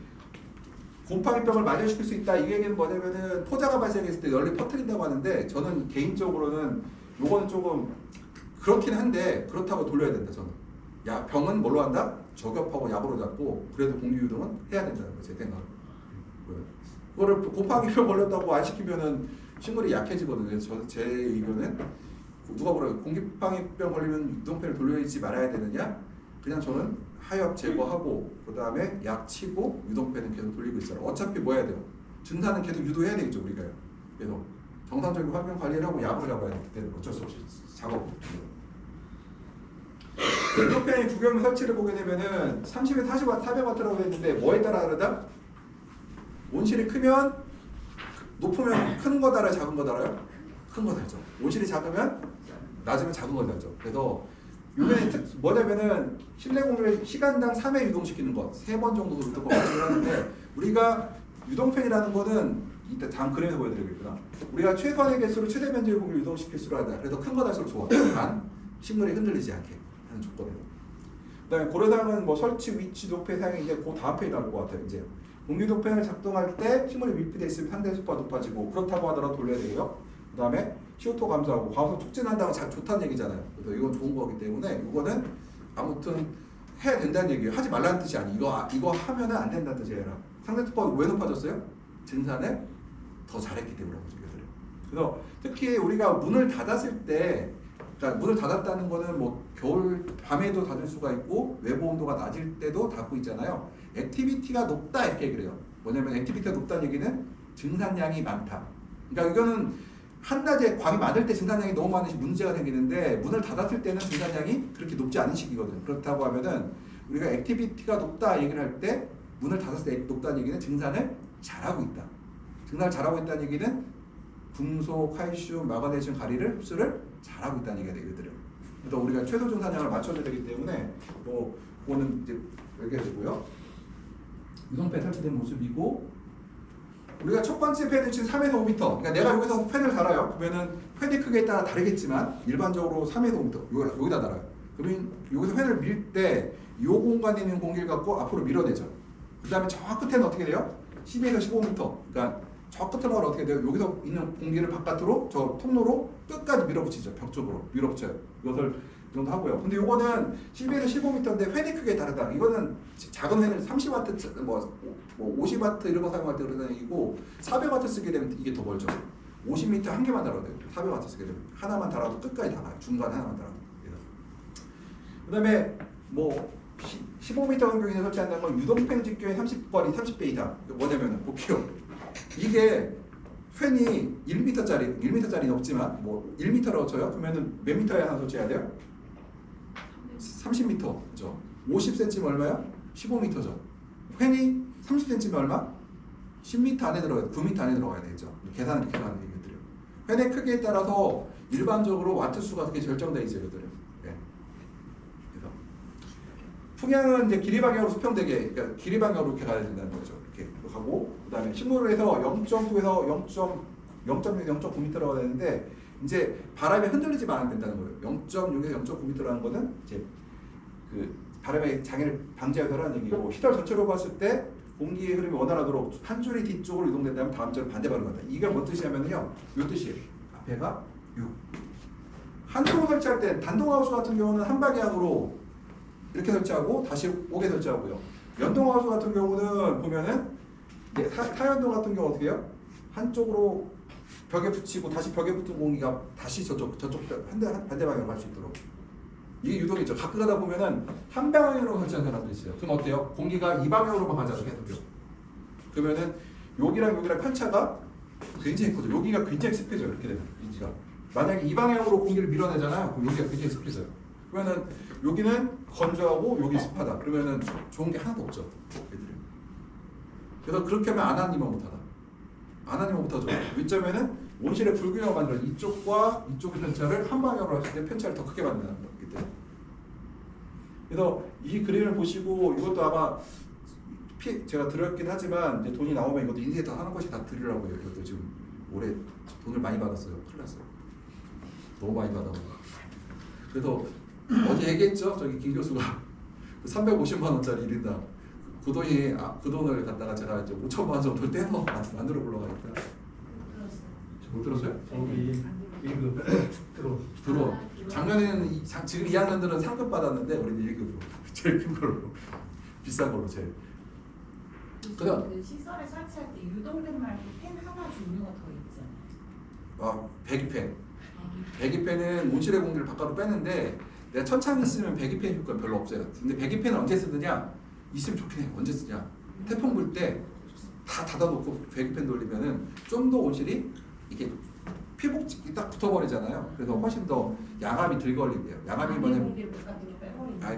곰팡이병을 마저시킬 수 있다. 이 얘기는 뭐냐면은 토자가 발생했을 때 널리 퍼뜨린다고 하는데 저는 개인적으로는 요거는 조금 그렇긴 한데 그렇다고 돌려야 된다. 저는 병은 뭘로 한다? 저격하고 약으로 잡고 그래도 공기 유동은 해야 된다는 거죠. 제 생각은. 그거를 곰팡이병 걸렸다고 안 시키면은 식물이 약해지거든요. 그래서 제 의견은 누가 뭐래요? 공기팡이병 걸리면 유동팬을 돌려야지 말아야 되느냐? 그냥 저는 하엽 제거하고 그 다음에 약 치고 유동팬은 계속 돌리고 있어요. 어차피 뭐 해야 돼요? 증산은 계속 유도해야 되겠죠 우리가요. 그래서 정상적인 환경 관리를 하고 약을 잡아야 되기 때문에 어쩔 수 없이 작업. 유동팬의 구경 설치를 보게 되면은 30에서 40W, 400W라고 했는데 뭐에 따라 다르다? 온실이 크면 높으면 큰 거 달아요, 작은 거 달아요? 큰 거 달죠. 온실이 작으면 낮으면 작은 거 달죠. 그래서 요게 뭐냐면은 실내 공기를 시간당 3회 유동시키는 것, 3번 정도 유동을 하는데 우리가 유동팬이라는 거는 이따 다음 그림에서 보여드리겠구나. 우리가 최소한의 개수로 최대 면적의 공기를 유동시킬수록 하다. 그래서 큰 거 달수록 좋아. 단 식물이 흔들리지 않게 하는 조건이에요. 그다음에 고려사항은 뭐 설치 위치 높이 사용이 이제 그 다음 페이지 나올 것 같아요. 이제 공기동팬을 작동할 때 식물이 밀폐되어 있으면 상대 습도가 높아지고 그렇다고 하더라도 돌려야 되고요. 그 다음에 CO2 감소하고 과수 촉진한다고 좋다는 얘기잖아요. 그래서 이건 좋은 거기 때문에 이거는 아무튼 해야 된다는 얘기예요. 하지 말라는 뜻이 아니에요. 이거 하면은 안 된다는 뜻이에요. 상대 습도가 왜 높아졌어요? 증산을 더 잘했기 때문에 그렇죠. 그래서 특히 우리가 문을 닫았을 때 그러니까 문을 닫았다는 거는 뭐 겨울 밤에도 닫을 수가 있고 외부 온도가 낮을 때도 닫고 있잖아요. 액티비티가 높다 이렇게 얘기를 해요. 뭐냐면 액티비티가 높다는 얘기는 증산량이 많다. 그러니까 이거는 한낮에 광이 많을 때 증산량이 너무 많은 시 문제가 생기는데 문을 닫았을 때는 증산량이 그렇게 높지 않은 시기거든요. 그렇다고 하면은 우리가 액티비티가 높다 얘기를 할 때 문을 닫았을 때 높다는 얘기는 증산을 잘하고 있다. 증산을 잘하고 있다는 얘기는 금속, 칼슘, 마그네슘, 가리를 흡수를 잘하고 있다는 얘기가 되거든요. 그래서 우리가 최소 증산량을 맞춰야 되기 때문에 뭐 그거는 이제 여기가 되고요. 유동팬 설치된 모습이고 우리가 첫 번째 팬은 지금 3에서 5m. 그러니까 내가 여기서 팬을 달아요. 그러면은 팬의 크기에 따라 다르겠지만 일반적으로 3에서 5m 여기다 달아요. 그러면 여기서 팬을 밀 때 이 공간에 있는 공기를 갖고 앞으로 밀어내죠. 그 다음에 저 끝에는 어떻게 돼요? 10에서 15m. 그러니까 저 끝으로 가면 어떻게 돼요? 여기서 있는 공기를 바깥으로 저 통로로 끝까지 밀어붙이죠. 벽 쪽으로 밀어붙여요. 이것을 이 정도 하고요. 근데 이거는 10에서 15m인데 팬의 크기에 다르다. 이거는 작은 팬을 30W, 뭐 50W 이런 거 사용할 때 그러는 얘기고 400W 쓰게 되면 이게 더 멀죠. 50m 한 개만 달아도 돼요. 400W 쓰게 되면 하나만 달아도 끝까지 나가요. 중간 하나만 달아도. 그 다음에 뭐 15m 간격에 설치한다는 건 유동팬 직경의 30배 이상. 뭐냐면은 볼게요. 이게 팬이 1m짜리 없지만 뭐 1m라고 쳐요. 그러면은 몇 미터에 하나 설치해야 돼요? 30m. 그죠? 50cm면 얼마야? 15m죠. 팬이 30cm면 얼마? 10m 안에 들어가야 9m 안에 들어가야 되겠죠. 계산을 이렇게 하는 얘기들이요. 팬의 크기에 따라서 일반적으로 와트 수가 그렇게 결정되어 있어요, 얘들은. 네. 그래서 풍향은 이제 길이 방향으로 수평되게, 그러니까 길이 방향으로 이렇게 가야 된다는 거죠. 이렇게 가고 그다음에 식물에서 0.9에서 0.9m가 되는데 이제 바람에 흔들리지만 않으면 된다는 거예요. 0.6에서 0.9m라는 거는 이제 그 바람의 장애를 방지하라는 얘기고 시설 전체로 봤을 때 공기의 흐름이 원활하도록 한 줄이 뒤쪽으로 이동된다면 다음 줄은 반대 방향으로 간다. 이게 뭔 뜻이냐면요. 요 뜻이에요. 앞에가 6. 한쪽을 설치할 때 단동하우스 같은 경우는 한 방향으로 이렇게 설치하고 다시 오게 설치하고요. 연동하우스 같은 경우는 보면은 타연동 같은 경우 어떻게 해요? 한쪽으로 벽에 붙이고 다시 벽에 붙은 공기가 다시 저쪽 반대 방향으로 갈 수 있도록 이게 유동이죠. 가끔 가다 보면은 한 방향으로 설치하는 사람도 있어요. 그럼 어때요? 공기가 이 방향으로만 가자고 계속요. 그러면은 여기랑 편차가 굉장히 크죠. 여기가 굉장히 습해져요. 이렇게 되면 인지가 만약에 이 방향으로 공기를 밀어내잖아요. 그럼 여기가 굉장히 습해져요. 그러면은 여기는 건조하고 여기 습하다. 그러면은 좋은 게 하나도 없죠. 애들이. 그래서 그렇게 하면 아나니만 못하다. 아나니만 못하죠. 위점에는 온실의 불균형을 만들어 이쪽과 이쪽의 편차를 한 방향으로 했을 때 편차를 더 크게 만든다는 거기 때문에. 그래서 이 그림을 보시고 이것도 아마 제가 드렸긴 하지만 이제 돈이 나오면 이것도 인쇄 다 하는 것이 다 드리려고 해요. 이것도 지금 올해 돈을 많이 받았어요. 큰일 났어요. 너무 많이 받아서. 그래서 어제 얘기했죠. 저기 김 교수가 350만 원짜리 1인당 그 돈이 그 돈을 갖다가 제가 이제 5천만 원 정도 떼서 만들어 보려고 하니까 못 들었어요? 저기 1급 들어. 작년에는 지금 2학년들은 상급 받았는데 우리는 1급으로 제일 큰 걸로 비싼 걸로 제일. 그다음 그 시설에 설치할 때 유동팬 말고 팬 하나 종류가 더 있잖아요. 배기팬. 배기팬은 온실의 공기를 바깥으로 빼는데 내가 천창이 있으면 배기팬 효과 별로 없어요. 근데 배기팬은 언제 쓰느냐? 있으면 좋긴 해. 언제 쓰냐? 태풍 불 때 다 닫아놓고 배기팬 돌리면은 좀 더 온실이 이게 피복이 딱 붙어버리잖아요. 그래서 훨씬 더 양압이 덜 걸린대요. 양압이 뭐냐면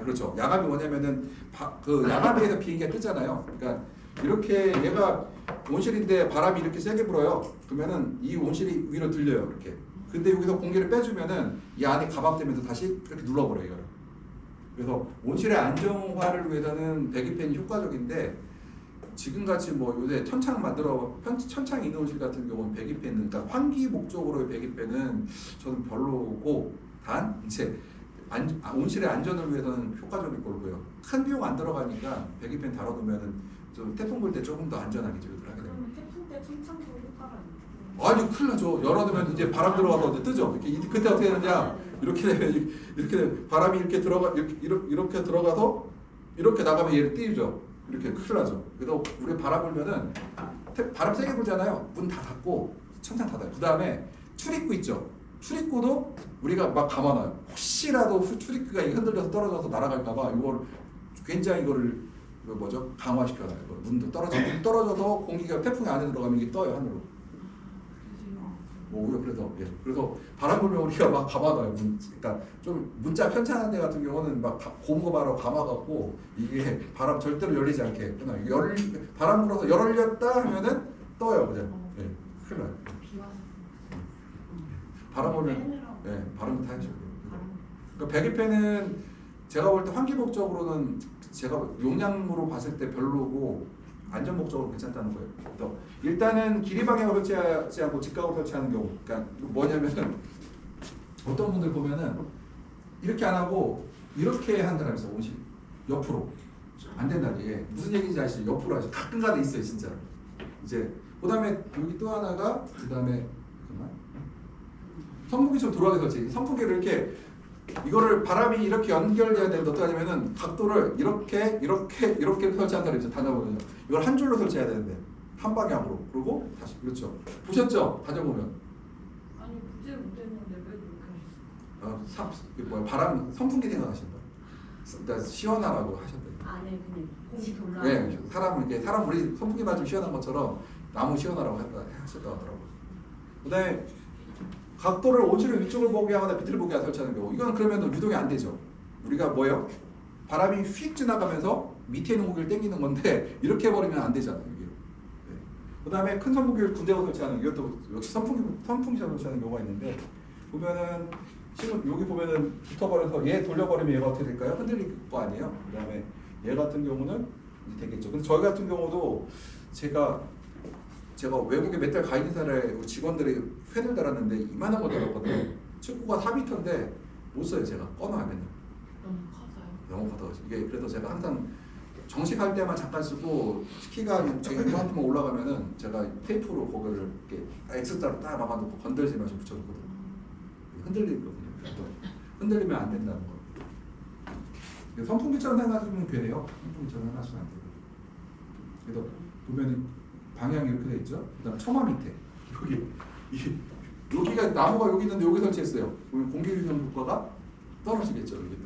그렇죠. 양압이 뭐냐면은 그 양압에서 비행기가 뜨잖아요. 그러니까 이렇게 얘가 온실인데 바람이 이렇게 세게 불어요. 그러면은 이 온실이 위로 들려요. 이렇게. 근데 여기서 공기를 빼주면은 이 안에 가박되면서 다시 이렇게 눌러버려요. 이거를. 그래서 온실의 안정화를 위해서는 배기팬이 효과적인데 지금같이 뭐 요새 천창 천창이 있는 온실 같은 경우는 배기팬은 그러니까 환기 목적으로의 배기팬은 저는 별로고 단 이제 온실의 안전을 위해서는 효과적일 걸로 보여요. 큰 비용 안 들어가니까 배기팬 달아두면은 좀 태풍 불 때 조금 더 안전하게 조절을 하게 됩니다. 그럼 태풍 때 천창도 효과가 있나요? 아니 큰일 나죠. 열어두면 이제 바람 들어가서 이제 뜨죠. 이렇게 그때 어떻게 되느냐? 이렇게 되면 이렇게 바람이 이렇게 들어가서 이렇게 나가면 얘를 띄우죠. 이렇게 큰일 나죠. 그래서 우리 바람 불면은 바람 세게 불잖아요. 문 다 닫고 천장 닫아요. 그 다음에 출입구 있죠. 출입구도 우리가 막 감아놔요. 혹시라도 출입구가 흔들려서 떨어져서 날아갈까봐 이걸 굉장히 이거를 뭐죠? 강화시켜놔요. 문도 떨어져서 공기가 태풍이 안에 들어가면 이게 떠요 하늘로. 오히려 그래서 바람 불면 우리가 막 감아놔요. 그러니까 좀 문자 편찬한 데 같은 경우는 막 고무바로 감아갖고 이게 바람 절대로 열리지 않게 그냥 바람 불어서 열렸다 하면은 떠요 그냥. 예, 큰일 나요. 바람 불면 바람이 타야죠. 그러니까 배기팬은 제가 볼 때 환기 목적으로는 제가 용량으로 봤을 때 별로고. 안전 목적으로 괜찮다는 거예요. 또 일단은 길이 방향으로 설치하지 않고 직각으로 설치하는 경우, 그러니까 뭐냐면은 어떤 분들 보면은 이렇게 안 하고 이렇게 한 사람이 있어. 온실 옆으로 안 된다는 게 무슨 얘기인지 아시죠? 옆으로 하죠. 가끔가다 있어요, 진짜. 이제 그다음에 여기 또 하나가 그다음에 선풍기처럼 돌아가게 설치. 선풍기를 이렇게 이거를 바람이 이렇게 연결돼야 되는데 어떻게 하냐면은 각도를 이렇게 설치한 사람이 있어요. 다녀보면요. 이걸 한 줄로 설치해야 되는데 한 방향으로. 그리고 다시 그렇죠. 보셨죠? 다녀보면. 아니 부재 못했는데 왜 그렇게 하셨어요? 바람 선풍기 생각하신다. 그러니까 시원하라고 하셨다. 안에 그냥 공기 돌아. 네, 사람 우리 선풍기 맞으면 시원한 것처럼 나무 시원하라고 하셨다고 하더라고요. 그다음에 각도를 온실을 위쪽을 보게 하거나 밑을 보게 설치하는 경우 이건 그러면 유동이 안 되죠. 우리가 뭐예요? 바람이 휙 지나가면서 밑에 있는 공기를 당기는 건데 이렇게 해버리면 안 되잖아요. 이게. 네. 그 다음에 큰 선풍기를 군데로 설치하는 이것도 역시 선풍기처럼 설치하는 경우가 있는데 보면은 지금 여기 보면은 붙어버려서 얘 돌려버리면 얘가 어떻게 될까요? 흔들릴 거 아니에요. 그 다음에 얘 같은 경우는 되겠죠. 근데 저희 같은 경우도 제가 외국에 몇 달 가 있는 사람에 우리 직원들이 펜을 달았는데 이만한 거 달았거든요. 축구가 4m인데 못 써요. 제가 꺼놔야 맨날. 너무 커서요. 너무 커서 이게 그래서 제가 항상 정식할 때만 잠깐 쓰고 키가 저기 이만큼만 올라가면은 제가 테이프로 거기를 이렇게 X자로 딱 막아놓고 건들지 마시고 붙여놓거든요. 흔들리거든요. 흔들리면 안 된다는 거. 선풍기처럼 생각하시면 되네요. 선풍기처럼 생각하시면 안 되고. 그래서 보면은 방향이 이렇게 돼 있죠. 그다음 처마 밑에 여기가 나무가 여기 있는데 여기 설치했어요. 그러면 공기유선 효과가 떨어지겠죠. 여기.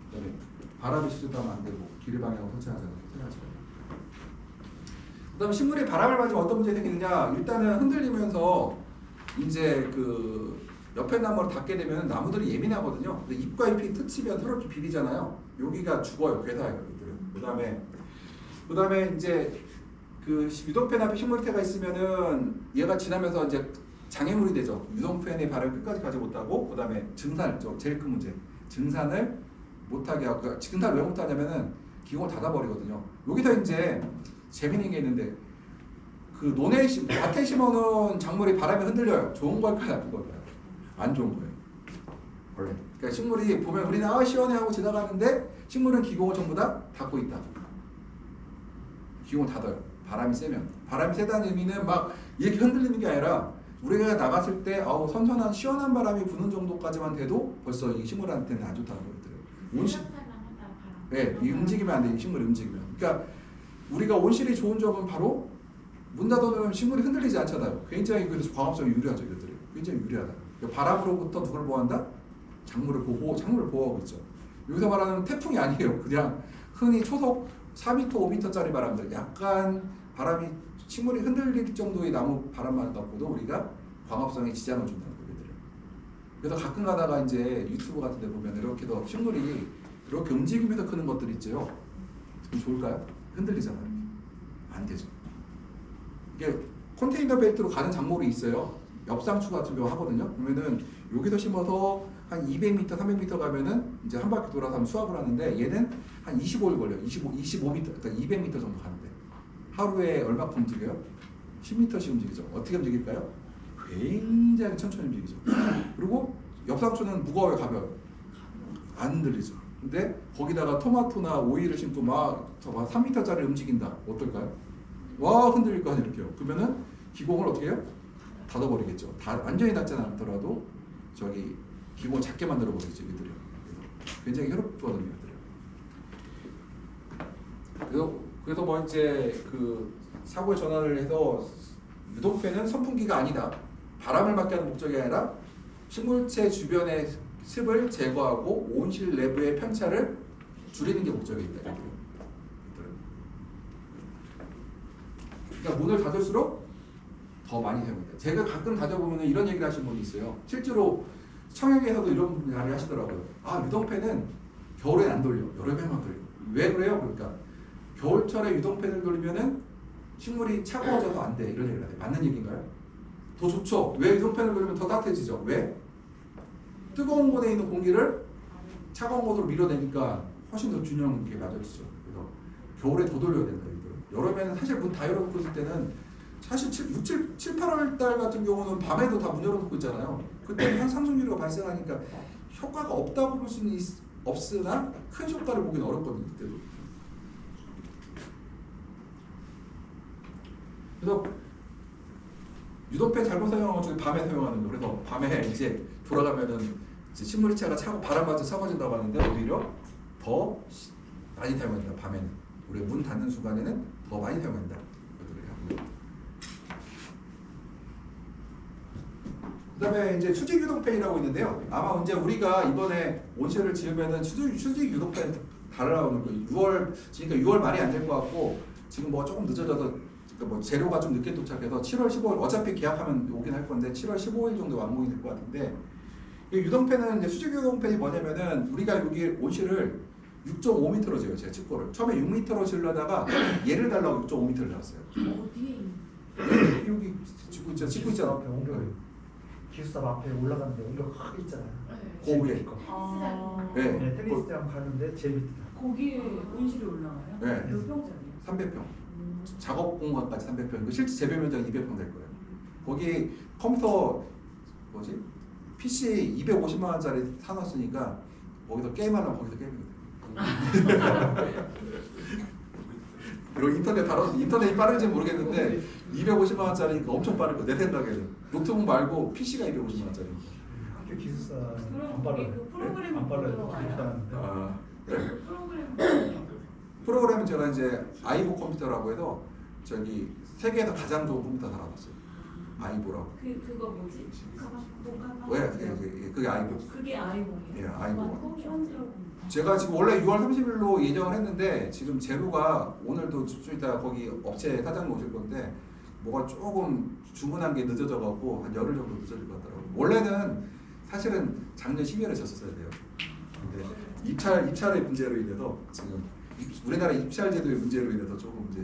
그다음에 바람이 시접하면 안 되고 길의 방향을 설치하잖아요. 그다음 식물이 바람을 맞으면 어떤 문제가 생기느냐? 일단은 흔들리면서 이제 그 옆에 나무를 닿게 되면 나무들이 예민하거든요. 근데 잎과 잎이 tou치면 서로 이렇게 비리잖아요. 여기가 죽어요. 괴사예요. 그다음에 이제 그 유독펜 앞에 식물태가 있으면은 얘가 지나면서 이제 장애물이 되죠. 유독펜의 바람을 끝까지 가지 못하고 그다음에 증산, 제일 큰 문제. 증산을 못하게 하고 그 증산을 왜 못하냐면은 기공을 닫아버리거든요. 여기서 이제 재밌는 게 있는데 그 밭에 심어놓은 작물이 바람에 흔들려요. 좋은 걸까요, 나쁜 걸까요? 안 좋은 거예요. 원래. 그러니까 식물이 보면 우리는 시원해 하고 지나가는데 식물은 기공을 전부 다 닫고 있다. 기공을 닫아요. 바람이 세면. 바람이 세다는 의미는 막 이렇게 흔들리는 게 아니라 우리가 나갔을 때 선선한 시원한 바람이 부는 정도까지만 돼도 벌써 이 식물한테는 안 좋다는 거예요. 네, 이 움직이면 안 돼. 이 식물이 움직이면. 그러니까 우리가 온실이 좋은 점은 바로 문 닫아놓으면 식물이 흔들리지 않잖아요. 굉장히 그래서 광합성이 유리하죠. 이것들이. 굉장히 유리하다. 그러니까 바람으로부터 누굴 보호한다? 작물을 보호하고 있죠. 여기서 말하는 태풍이 아니에요. 그냥 흔히 초속 4m, 5m짜리 바람들. 약간 바람이 식물이 흔들릴 정도의 나무 바람만 갖고도 우리가 광합성에 지장을 준다는 거거든요. 그래서 가끔 가다가 이제 유튜브 같은 데 보면 이렇게 식물이 이렇게 움직이면서 크는 것들이 있죠. 좋을까요? 흔들리잖아요. 안 되죠. 이게 컨테이너 벨트로 가는 작물이 있어요. 엽상추 같은 경우 하거든요. 그러면은 여기서 심어서 한 200m, 300m 가면은 이제 한 바퀴 돌아서 하면 수확을 하는데 얘는 한 25일 걸려요. 25m, 그러니까 200m 정도 가는데 하루에 얼마큼 움직여요? 10m씩 움직이죠. 어떻게 움직일까요? 굉장히 천천히 움직이죠. 그리고 엽상추는 무거워요, 가벼워요? 안 흔들리죠. 근데 거기다가 토마토나 오이를 심고 막 3m짜리 움직인다. 어떨까요? 와, 흔들릴 거 아니에요, 이렇게요. 그러면은 기공을 어떻게 해요? 닫아버리겠죠. 완전히 닫지 않더라도 저기 기공을 작게 만들어 버리겠죠, 이들이요. 굉장히 해롭거든요, 이들이요. 그래서 뭐 이제 그 사고의 전환을 해서 유독펜은 선풍기가 아니다. 바람을 막게 하는 목적이 아니라 식물체 주변의 습을 제거하고 온실 내부의 편차를 줄이는 게 목적이 있다. 그러니까 문을 닫을수록 더 많이 사용합니다. 제가 가끔 닫아보면 이런 얘기를 하시는 분이 있어요. 실제로 청약에서도 이런 말을 하시더라고요. 유독펜은 겨울엔 안 돌려. 여름에만 돌려. 왜 그래요? 그러니까 겨울철에 유독펜을 돌리면은 식물이 차가워져서 안 돼. 이런 얘기를 해요. 맞는 얘기인가요? 더 좋죠. 왜 유독펜을 돌리면 더 따뜻해지죠? 왜? 뜨거운 곳에 있는 공기를 차가운 곳으로 밀어내니까 훨씬 더 균형 있게 맞아지죠. 그래서 겨울에 더 돌려야 된다. 여름에는 사실 문 다 열어놓고 있을 때는 사실 7, 8월 달 같은 경우는 밤에도 다 문 열어놓고 있잖아요. 그때는 상승유리가 발생하니까 효과가 없다고 볼 수는 없으나 큰 효과를 보기는 어렵거든요. 그때도. 그래서 유독펜 잘못 사용하면 저기 밤에 사용하는 거. 그래서 밤에 이제 돌아가면은 이제 식물체가 차고 바람 맞아 차가워진다고 하는데 오히려 더 많이 사용한다. 밤에는 우리가 문 닫는 순간에는 더 많이 사용한다. 그다음에 이제 수직 유독펜이라고 있는데요. 아마 이제 우리가 이번에 온실을 지으면은 수직 유독펜 달아나오는 거 6월 그러니까 6월 말이 안 될 것 같고 지금 뭐 조금 늦어져서 뭐 재료가 좀 늦게 도착해서 7월 15일 어차피 계약하면 오긴 할 건데 7월 15일 정도 완공이 될 것 같은데 이 유독펜은 이제 수직 유독펜이 뭐냐면은 우리가 여기 온실을 6.5m로 지어요. 제가 측고를 처음에 6m로 지으려다가 얘를 달라고 6.5m를 잡았어요. 어디에 있는? 여기 짓고 있잖아. 기숙사 앞에 올라가는데 옹벽 크게 있잖아요. 그 위에. 네. 테니스장 가는데 제 밑에. 거기에 온실이 올라가요? 네. 몇 평짜리요? 300평. 작업 공간까지 300평, 그 실제 재배 면적이 200평 될 거예요. 거기 컴퓨터 뭐지? PC 250만 원짜리 사놨으니까 거기서 게임하려면 거기서 게임해야 돼. 그리고 인터넷이 빠른지 모르겠는데 250만 원짜리니까 엄청 빠를 거야. 내 생각에는 노트북 말고 PC가 250만 원짜리니까. 학교 기숙사 그럼 안 거기 빨라요. 그 프로그램 안 빨라요. 들어가요? 기숙사는데. 아, 그 프로그램 프로그램은 제가 이제 아이보 컴퓨터라고 해서 저기 세계에서 가장 좋은 컴퓨터 달아놨어요. 아이보라고. 그거 뭐지? 복합 왜? 그게 아이보. 그게 아이보예요? 예, 아이보. 현지라고. 제가 지금 원래 6월 30일로 예정을 했는데 지금 재료가 오늘도 좀 이따 거기 업체 사장님 오실 건데 뭐가 조금 주문한 게 늦어져 갖고 한 열흘 정도 늦어질 것 같더라고요. 원래는 사실은 작년 12월에 졌었어야 돼요. 근데 입찰의 문제로 인해서 지금 우리나라 입찰 제도의 문제로 인해서 조금 이제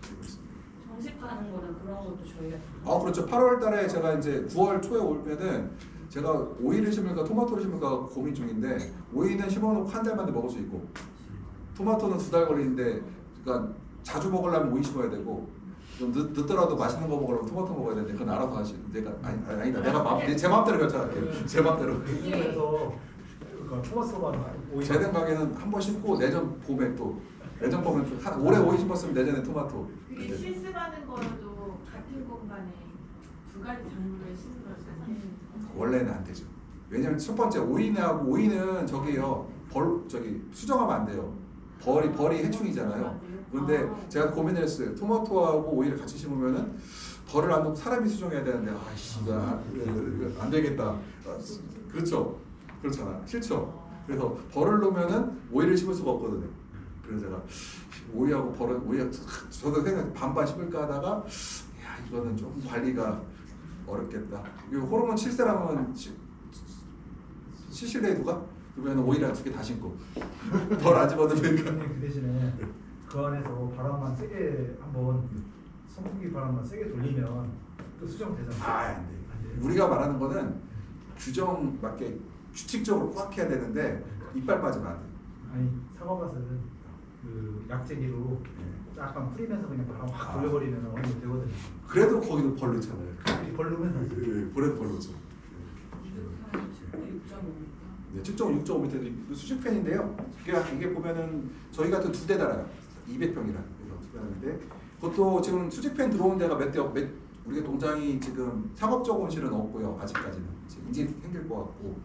되고 있습니다. 정식하는 거나 그런 것도 저희가 아 그렇죠. 8월 달에 제가 이제 9월 초에 오면은 제가 오이를 심을까 토마토를 심을까 고민 중인데 오이는 심어놓고 한 달 만에 먹을 수 있고 토마토는 2달 걸리는데 그러니까 자주 먹으려면 오이 심어야 되고 좀 늦더라도 맛있는 거 먹으려면 토마토 먹어야 되는데 그건 알아서 하시. 내가 아니다. 내가 제 마음대로 결정할게요. 제 마음대로. 그래서 그러니까 토마토가 오히려 제 생각에는 한 번 심고 내년 봄에 또 내년 봄에 또 올해 오이 심었으면 내년에 토마토. 그게 실습하는 거라도 같은 공간에 두 가지 작물을 심으면 원래는 안 되죠. 왜냐면 첫 번째 오이는 저기요 저기 수정하면 안 돼요. 벌이 해충이잖아요. 그런데 제가 고민을 했어요. 토마토하고 오이를 같이 심으면은 벌을 안 놓고 사람이 수정해야 되는데 아이씨 안 되겠다. 그렇죠. 그렇잖아. 싫죠. 그래서 벌을 놓으면은 오이를 심을 수가 없거든요. 그래서 제가 오이하고 저도 생각 반반 심을까 하다가 야 이거는 조금 관리가 어렵겠다. 이거 호르몬 7세라면 시실대 누가? 그러면 오이랑 2개 다 심고 벌 안 집어넣으니까. 그 대신에 그 안에서 바람만 세게 한번 선풍기 바람만 세게 돌리면 또 수정되잖아요. 안 돼. 안 돼요? 우리가 말하는 거는 규정 맞게 규칙적으로 꽉 해야 되는데 이빨 빠지면 안 돼. 아니 사과밭은 그 약재기로 약간 뿌리면서 그냥 바람 확 돌려버리면 어느 정도 되거든요. 그래도 거기도 벌 넣잖아요. 벌르면서 벌에도 벌 넣죠. 7.6.5m 수직팬인데요. 이게 보면은 저희 같은 2대 달아요. 200평이라 그래서 그것도 지금 수직팬 들어온 데가 우리가 동장이 지금 상업적 온실은 없고요. 아직까지는 이제 생길 것 같고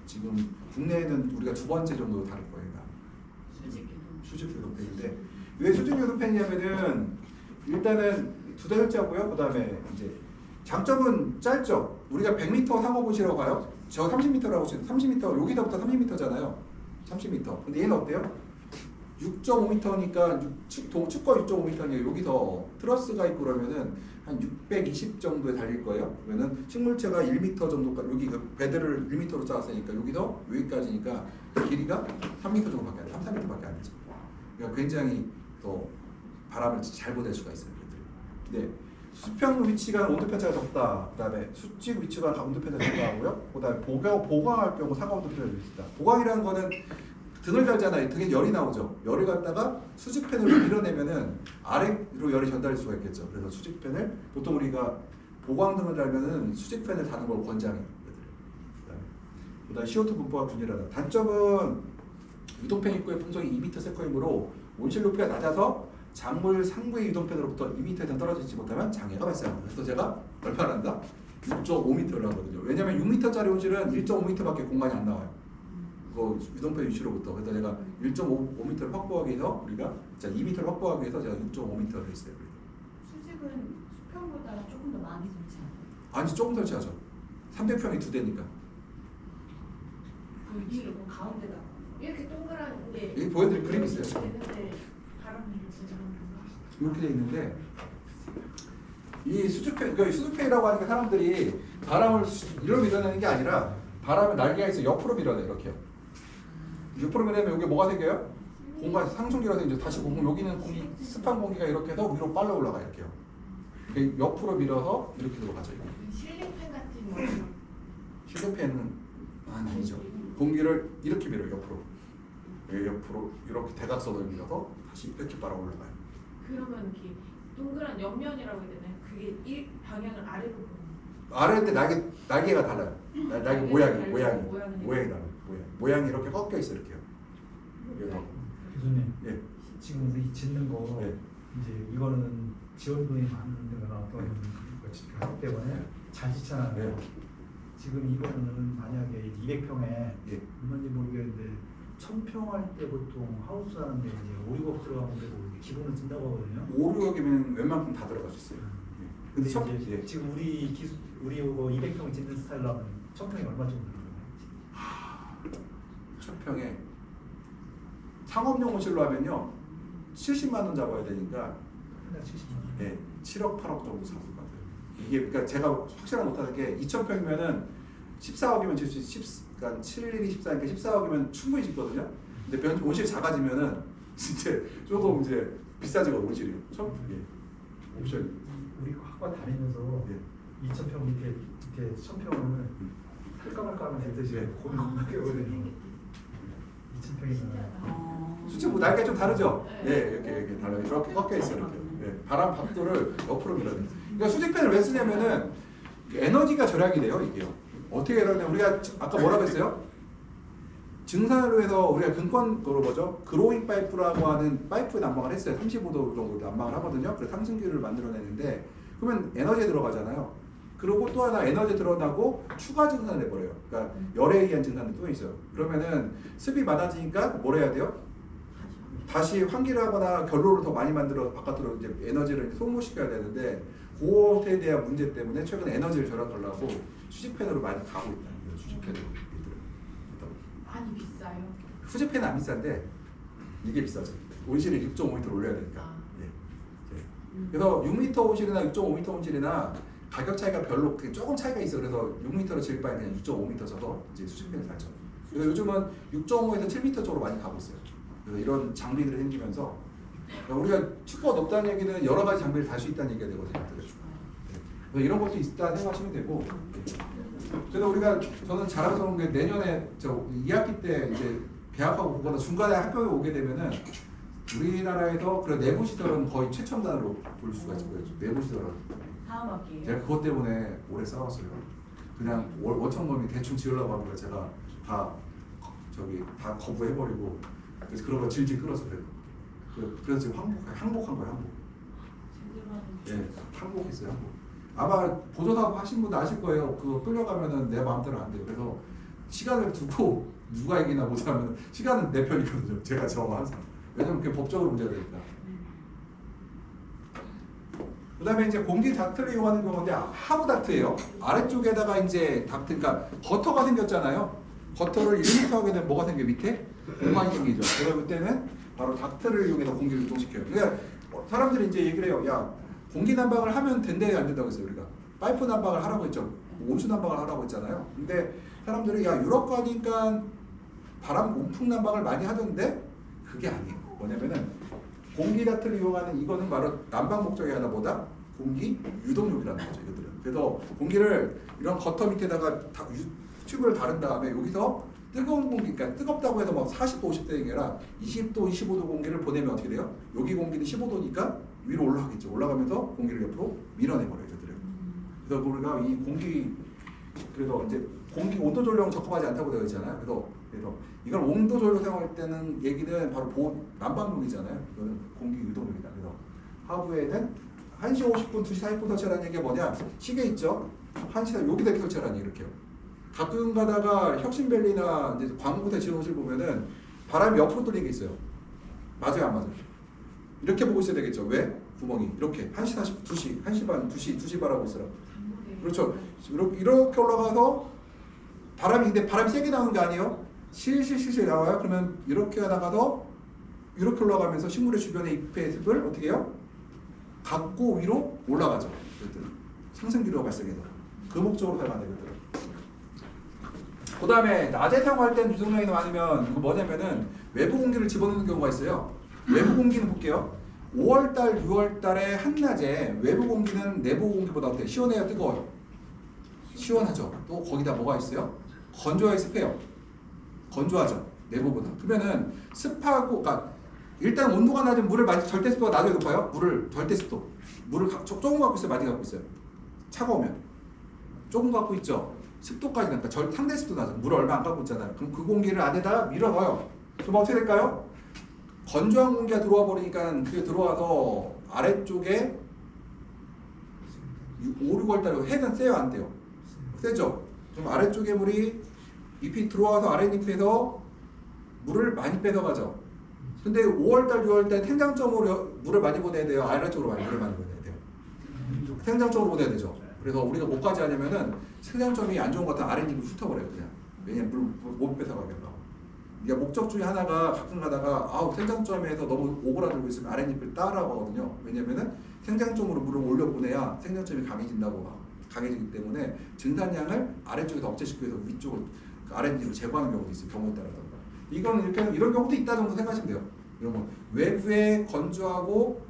지금 국내에는 우리가 2번째 정도 다를 거예요. 수직 유도팬인데 왜 수직 유도팬이냐면은 일단은 2대 설치하고요. 그다음에 이제 장점은 짧죠. 우리가 100m 상업온실이라고 가요. 저 30m라고 치면 30m 여기서부터 30m잖아요. 30m. 근데 얘는 어때요? 6.5m니까 축과 6.5m니까 여기서 트러스가 있고 그러면은 한 620 정도에 달릴 거예요. 그러면은 식물체가 1m 정도까지 여기 그 베드를 1m로 짜았으니까 여기서 여기까지니까 길이가 3m 정도밖에 안 돼. 3m밖에 안 되죠. 그러니까 굉장히 또 바람을 잘 보낼 수가 있어요. 근데 수평 위치가 온도 편차가 적다. 그다음에 수직 위치가 온도 편차가 적다고요. 그다음에 보강할 경우 상하 온도 편차가 있다. 보강이라는 거는 등을 달잖아요. 등에 열이 나오죠. 열을 갖다가 수직팬으로 밀어내면은 아래로 열이 전달될 수가 있겠죠. 그래서 수직팬을 보통 우리가 보강등을 달면은 수직팬을 다는 걸 권장해요. 그다음에 CO2 분포가 균일하다. 단점은 유동팬 입구의 풍속이 2m/s이므로 온실 높이가 낮아서 작물 상부의 유동팬으로부터 2m 이상 떨어지지 못하면 장애가 발생합니다. 그래서 제가 얼마나 한다? 6.5m를 하거든요. 왜냐면 6m짜리 온실은 1.5m밖에 공간이 안 나와요. 그 유동팬 위치로부터. 그래서 제가 1.5m를 확보하기 위해서 우리가 2m를 확보하기 위해서 제가 6.5m를 했어요. 수직은 수평보다 조금 더 많이 설치하나요? 아니 조금 설치하죠. 300평이 2대니까. 그 위로 가운데다가 이렇게 동그란 게 여기 보여드릴 그림 있어요. 되는데 바람이 진짜 이렇게 돼 있는데 이 수직팬, 그러니까 수직팬이라고 하니까 사람들이 바람을 이리로 밀어내는 게 아니라 바람을 날개가 있어 옆으로 밀어내 이렇게요. 옆으로 밀어내면 여기 뭐가 생겨요? 공간 상승기가 생기죠. 다시 여기는 습한 공기가 이렇게 해서 위로 빨려 올라가 이렇게요. 옆으로 밀어서 이렇게 들어가죠. 실링팬 같은 거. 실링팬은 아니죠. 공기를 이렇게 밀어요. 옆으로 이렇게 대각선을 밀어서 다시 이렇게 빨아 올라가요. 그러면 이렇게 동그란 옆면이라고 해야 되나요? 그게 이 방향을 아래로 보는. 아래일 때 날개가 달라요. 날개 모양이 달라요. 모양이 이렇게 꺾여 있어 이렇게요. 그래서 교수님, 예. 지금 이 짓는 거 예. 이제 이거는 지원금이 많은 데가 어떤 하기 때문에 잘 짓잖아요. 예. 지금 이거는 만약에 200평에 예. 얼마인지 모르겠는데 1000평 할 때 보통 하우스 하는데 이제 오리곡 들어가면 되고 기본을 쓴다고 하거든요. 5, 6억이면 웬만큼 다 들어갈 수 있어요. 예. 근데 근데 이제 예. 지금 우리 이거 200평 짓는 스타일로 하면 1000평이 얼마 정도 들어가요? 1000평에 상업용 호실로 하면요 70만 원 잡아야 되니까 그냥 70만 원. 예, 7억 8억 정도 잡을 것 같아요. 이게 그러니까 제가 확실하게 못하는 게 2000평이면은 14억이면 질 수 있. 그러니까 7일이 14니까 14억이면 충분히 짓거든요. 근데 온실 작아지면은 진짜 조금 이제 비싸지거든요 온실이. 예. 옵션. 우리 학과 다니면서 예. 2000평 밑에 1000평을 할까 말까 하면서 이제 고민 겁나게 하거든요. 2000평이면 진짜 뭐 날개 좀 다르죠? 네. 예, 이렇게 달라요. 이렇게 꺾여 있어 이렇게. 예, 바람 각도를 옆으로 밀어야 돼. 그러니까 수직팬을 왜 쓰냐면은 에너지가 절약이 돼요 이게요. 어떻게 이러냐면 우리가 아까 뭐라고 했어요? 증산으로 해서 우리가 근권으로 뭐죠? 그로잉 파이프라고 하는 파이프에 난방을 했어요. 35도 정도 난방을 하거든요. 그래서 상승기를 만들어내는데 그러면 에너지에 들어가잖아요. 그리고 또 하나 에너지 들어가고 추가 증산을 해버려요. 그러니까 열에 의한 증산이 또 있어요. 그러면은 습이 많아지니까 뭘 해야 돼요? 다시 환기를 하거나 결로를 더 많이 만들어 바깥으로 이제 에너지를 소모시켜야 되는데 그것에 대한 문제 때문에 최근에 에너지를 절약하려고 수직팬으로 많이 가고 있다는 거예요. 수직팬으로. 많이 비싸요. 수직팬은 안 비싼데 이게 비싸죠. 온실을 6.5m 올려야 되니까. 예. 예. 그래서 6m 온실이나 6.5m 온실이나 가격 차이가 별로 조금 차이가 있어. 그래서 6m로 지을 바에 그냥 6.5m 쳐서 이제 수직팬을 달죠. 그래서 요즘은 6.5에서 7m 쪽으로 많이 가고 있어요. 그래서 이런 장비들이 생기면서 우리가 튜브가 높다는 얘기는 여러 가지 장비를 달 수 있다는 얘기가 되거든요. 그래서 이런 것도 있다 생각하시면 되고. 그래서 우리가 저는 자랑스러운 게 내년에 저 2학기 때 이제 개학하고 오거나 중간에 학교에 오게 되면은 우리나라에서 그런 내부 시설은 거의 최첨단으로 볼 수가 있을 거예요. 내부 시설은. 다음 학기에. 제가 그것 때문에 오래 싸웠어요. 그냥 원청놈이 대충 지으려고 하니까 제가 다 거부해버리고 그래서 그런 거 질질 끌어서 그래요. 그래서 지금 항복한 거예요. 항복. 예, 항복했어요. 항복. 아마 보조사고 하신 분도 아실 거예요. 그거 끌려가면은 내 마음대로 안 돼요. 그래서 시간을 두고 누가 이기나 보자면 시간은 내 편이거든요. 제가 정하 항상. 왜냐면 그게 법적으로 문제가 되니까. 그다음에 이제 공기 닥트를 이용하는 경우인데 하부 닥트예요. 아래쪽에다가 이제 닥트, 그러니까 버터가 생겼잖아요. 버터를 1m 하게 되면 뭐가 생겨 밑에? 공간이 생기죠. 그래서 그때는 바로 닥트를 이용해서 공기를 유통시켜요. 그러니까 사람들이 이제 얘기를 해요. 야, 공기 난방을 하면 된대 안 된다고 했어요. 우리가 파이프 난방을 하라고 했죠. 온수 난방을 하라고 했잖아요. 근데 사람들이 야 유럽 가니까 바람 온풍 난방을 많이 하던데 그게 아니에요. 뭐냐면은 공기 닥트를 이용하는 이거는 바로 난방 목적이 아니라 뭐다? 공기 유동력이라는 거죠. 이것들은. 그래서 공기를 이런 거터 밑에다가 튜브를 다른 다음에 여기서 뜨거운 공기, 그러니까 뜨겁다고 해서 막 40도, 50도가 아니라 20도, 25도 공기를 보내면 어떻게 돼요? 여기 공기는 15도니까 위로 올라가겠죠. 올라가면서 공기를 옆으로 밀어내버려요. 이것들은. 그래서 우리가 이 공기, 그래서 이제 공기 온도 조절은 적합하지 않다고 되어 있잖아요. 그래서 이걸 온도 조절 사용할 때는 얘기는 바로 난방용이잖아요. 이거는 공기 유동력이다. 그래서 하부에는 1시 50분, 2시 40분 설치하라는 얘기가 뭐냐? 시계 있죠? 1시에 여기다 이렇게 설치하라는 이렇게요. 가끔 가다가 혁신밸리나 이제 광고대 지원실 보면은 바람이 옆으로 돌리게 있어요. 맞아요, 안 맞아요? 이렇게 보고 있어야 되겠죠. 왜? 구멍이 이렇게 1시 40분, 2시, 1시 반, 2시 바라고 있어요. 그렇죠. 이렇게 올라가서 근데 바람이 세게 나오는 게 아니에요. 실실 나와요. 그러면 이렇게 나가서 이렇게 올라가면서 식물의 주변의 잎의 습을 어떻게 해요? 갖고 위로 올라가죠. 상승기류가 발생해서 그 목적으로 사용하는 것들. 그 다음에 낮에 사용할 때는 유동량이 많으면 이거 뭐냐면은 외부 공기를 집어넣는 경우가 있어요. 외부 공기는 볼게요. 5월달, 6월달에 한낮에 외부 공기는 내부 공기보다 어때요? 시원해요? 뜨거워요? 시원하죠. 또 거기다 뭐가 있어요? 건조해요? 습해요? 건조하죠. 내부보다. 그러면은 습하고, 그러니까 일단 온도가 낮은 물을 많이 절대 습도가 낮아요, 높아요? 물을 절대 습도. 물을 조금 갖고 있어요, 많이 갖고 있어요. 차가우면 조금 갖고 있죠. 습도까지 나니까 상대 습도 낮아. 물을 얼마 안 갖고 있잖아요. 그럼 그 공기를 안에다 밀어넣어요. 그럼 어떻게 될까요? 건조한 공기가 들어와 버리니까 그게 들어와서 아래쪽에 5, 6월달에 핵은 세요, 안 돼요? 세죠? 그럼 아래쪽에 물이 잎이 들어와서 아랫잎에서 물을 많이 뺏어가죠. 근데 5월달, 6월달 생장점으로 물을 많이 보내야 돼요. 아래쪽으로 물을 많이 보내야 돼요. 생장점으로 보내야 되죠. 그래서 우리가 뭐까지 하냐면은 생장점이 안 좋은 것 같으면 아랫잎을 훑어버려요, 그냥. 왜냐면 물 못 뺏어가겠다. 이게 목적 중에 하나가 가끔 가다가 생장점에서 너무 오그라들고 있으면 아랫잎을 따라고 하거든요. 왜냐면은 생장점으로 물을 올려보내야 생장점이 강해지기 때문에 증산량을 아래쪽에서 억제시키기 위해서 위쪽을 아랫잎을 제거하는 경우도 있어요. 경우에 따라서. 이건 이런 경우도 있다 정도 생각하시면 돼요. 이런 거 외부에 건조하고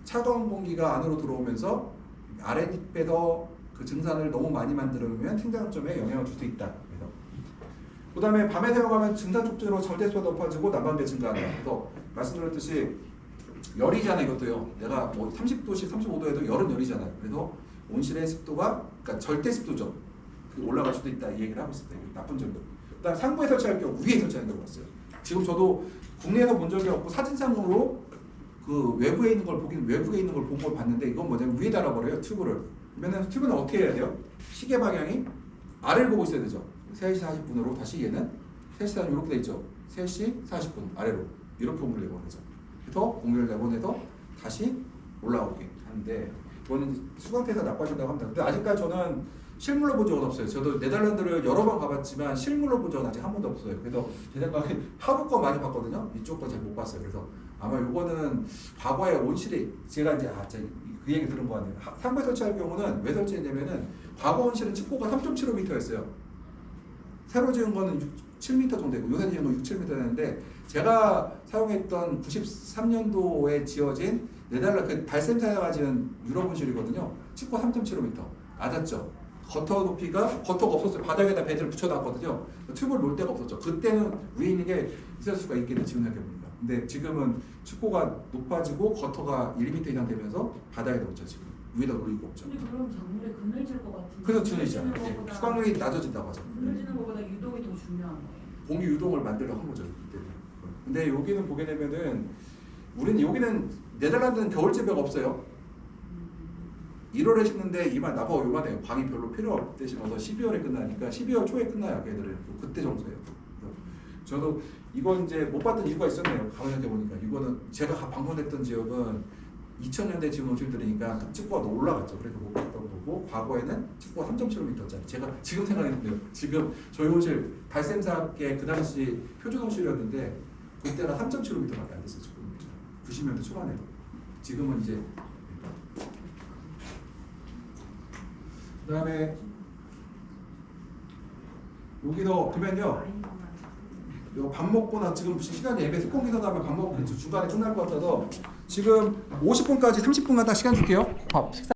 차가운 공기가 안으로 들어오면서 아랫잎에서 그 증산을 너무 많이 만들어주면 생장점에 영향을 줄 수 있다. 그 다음에 밤에 사용하면 증산 촉진으로 절대수가 높아지고 난방비 증가한다. 그래서 말씀드렸듯이 열이잖아요, 이것도요. 내가 뭐 30도씩 35도에도 열은 열이잖아요. 그래서 온실의 습도가, 그러니까 절대 습도죠. 올라갈 수도 있다 이 얘기를 하고 있습니다. 나쁜 점도. 그다음 상부에 설치할 경우 위에 설치하는 경우가 있어요. 지금 저도 국내에서 본 적이 없고 사진상으로 그 외부에 있는 걸 본 걸 봤는데 이건 뭐냐면 위에 달아버려요, 튜브를. 그러면 튜브는 어떻게 해야 돼요? 시계 방향이 아래를 보고 있어야 되죠. 3시 40분으로 다시 얘는 3시 40분 이렇게 돼 있죠. 3시 40분 아래로 이렇게 공기를 내보내죠. 그래서 공기를 내보내서 다시 올라오게 하는데 이거는 수강태에서 나빠진다고 합니다. 근데 아직까지 저는 실물로 본 적은 없어요. 저도 네덜란드를 여러 번 가봤지만 실물로 본 적은 아직 한 번도 없어요. 그래서 제 생각에 하부 거 많이 봤거든요. 이쪽 거 잘 못 봤어요. 그래서 아마 이거는 과거에 온실에 제가 이제 그 얘기 들은 거 아니에요. 상부에 설치할 경우는 왜 설치했냐면은 과거 온실은 칩고가 3.75m였어요. 새로 지은 거는 7m 정도 되고 요새 지은 거 6, 7m 되는데 제가 사용했던 93년도에 지어진 네덜란드 그 달샘사가 지은 유럽 온실이거든요. 칩고 3.75m 낮았죠. 거터가 없었어요. 바닥에다 배들을 붙여놨거든요. 튜브를 놓을 데가 없었죠. 그때는 위에 있는 게 있을 수가 있겠네, 지금 생각해보니까. 근데 지금은 칩고가 높아지고 거터가 1m 이상 되면서 바닥에다 붙여 지금. 위에다 놓을 이유가 없죠. 근데 그럼 작물에 그늘질 것 같은데. 그래서 그늘지잖아요. 네. 수강률이 낮아진다고 하죠. 그늘지는 것보다 유동이 더 중요한 거예요. 공기 유동을 만들려고 한 거죠. 그때는. 근데 여기는 보게 되면은 여기는 네덜란드는 겨울제배가 없어요. 1월에 심는데 요만해요. 방이 별로 필요 없대 심어서 12월에 끝나니까 12월 초에 끝나요. 걔들은 그때 정도예요. 저도 이건 이제 못 봤던 이유가 있었네요. 가만히 보니까 이거는 제가 방문했던 지역은 2000년대 지은 온실들이니까 칩고가 더 올라갔죠. 그래서 못 봤던 거고 과거에는 칩고가 3.75m짜리. 제가 지금 생각했는데요. 지금 저희 온실 달샘사계 그 당시 표준 온실이었는데 그때가 3.75m밖에 안 됐어요. 90년대 초반에도. 지금은 이제 그 다음에 여기도 그러면요 밥 먹거나 지금 시간이 예배 특공기서 가면 밥 먹고 중간에 끝날 것 같아서 지금 50분까지 30분간 딱 시간 줄게요. 밥 식사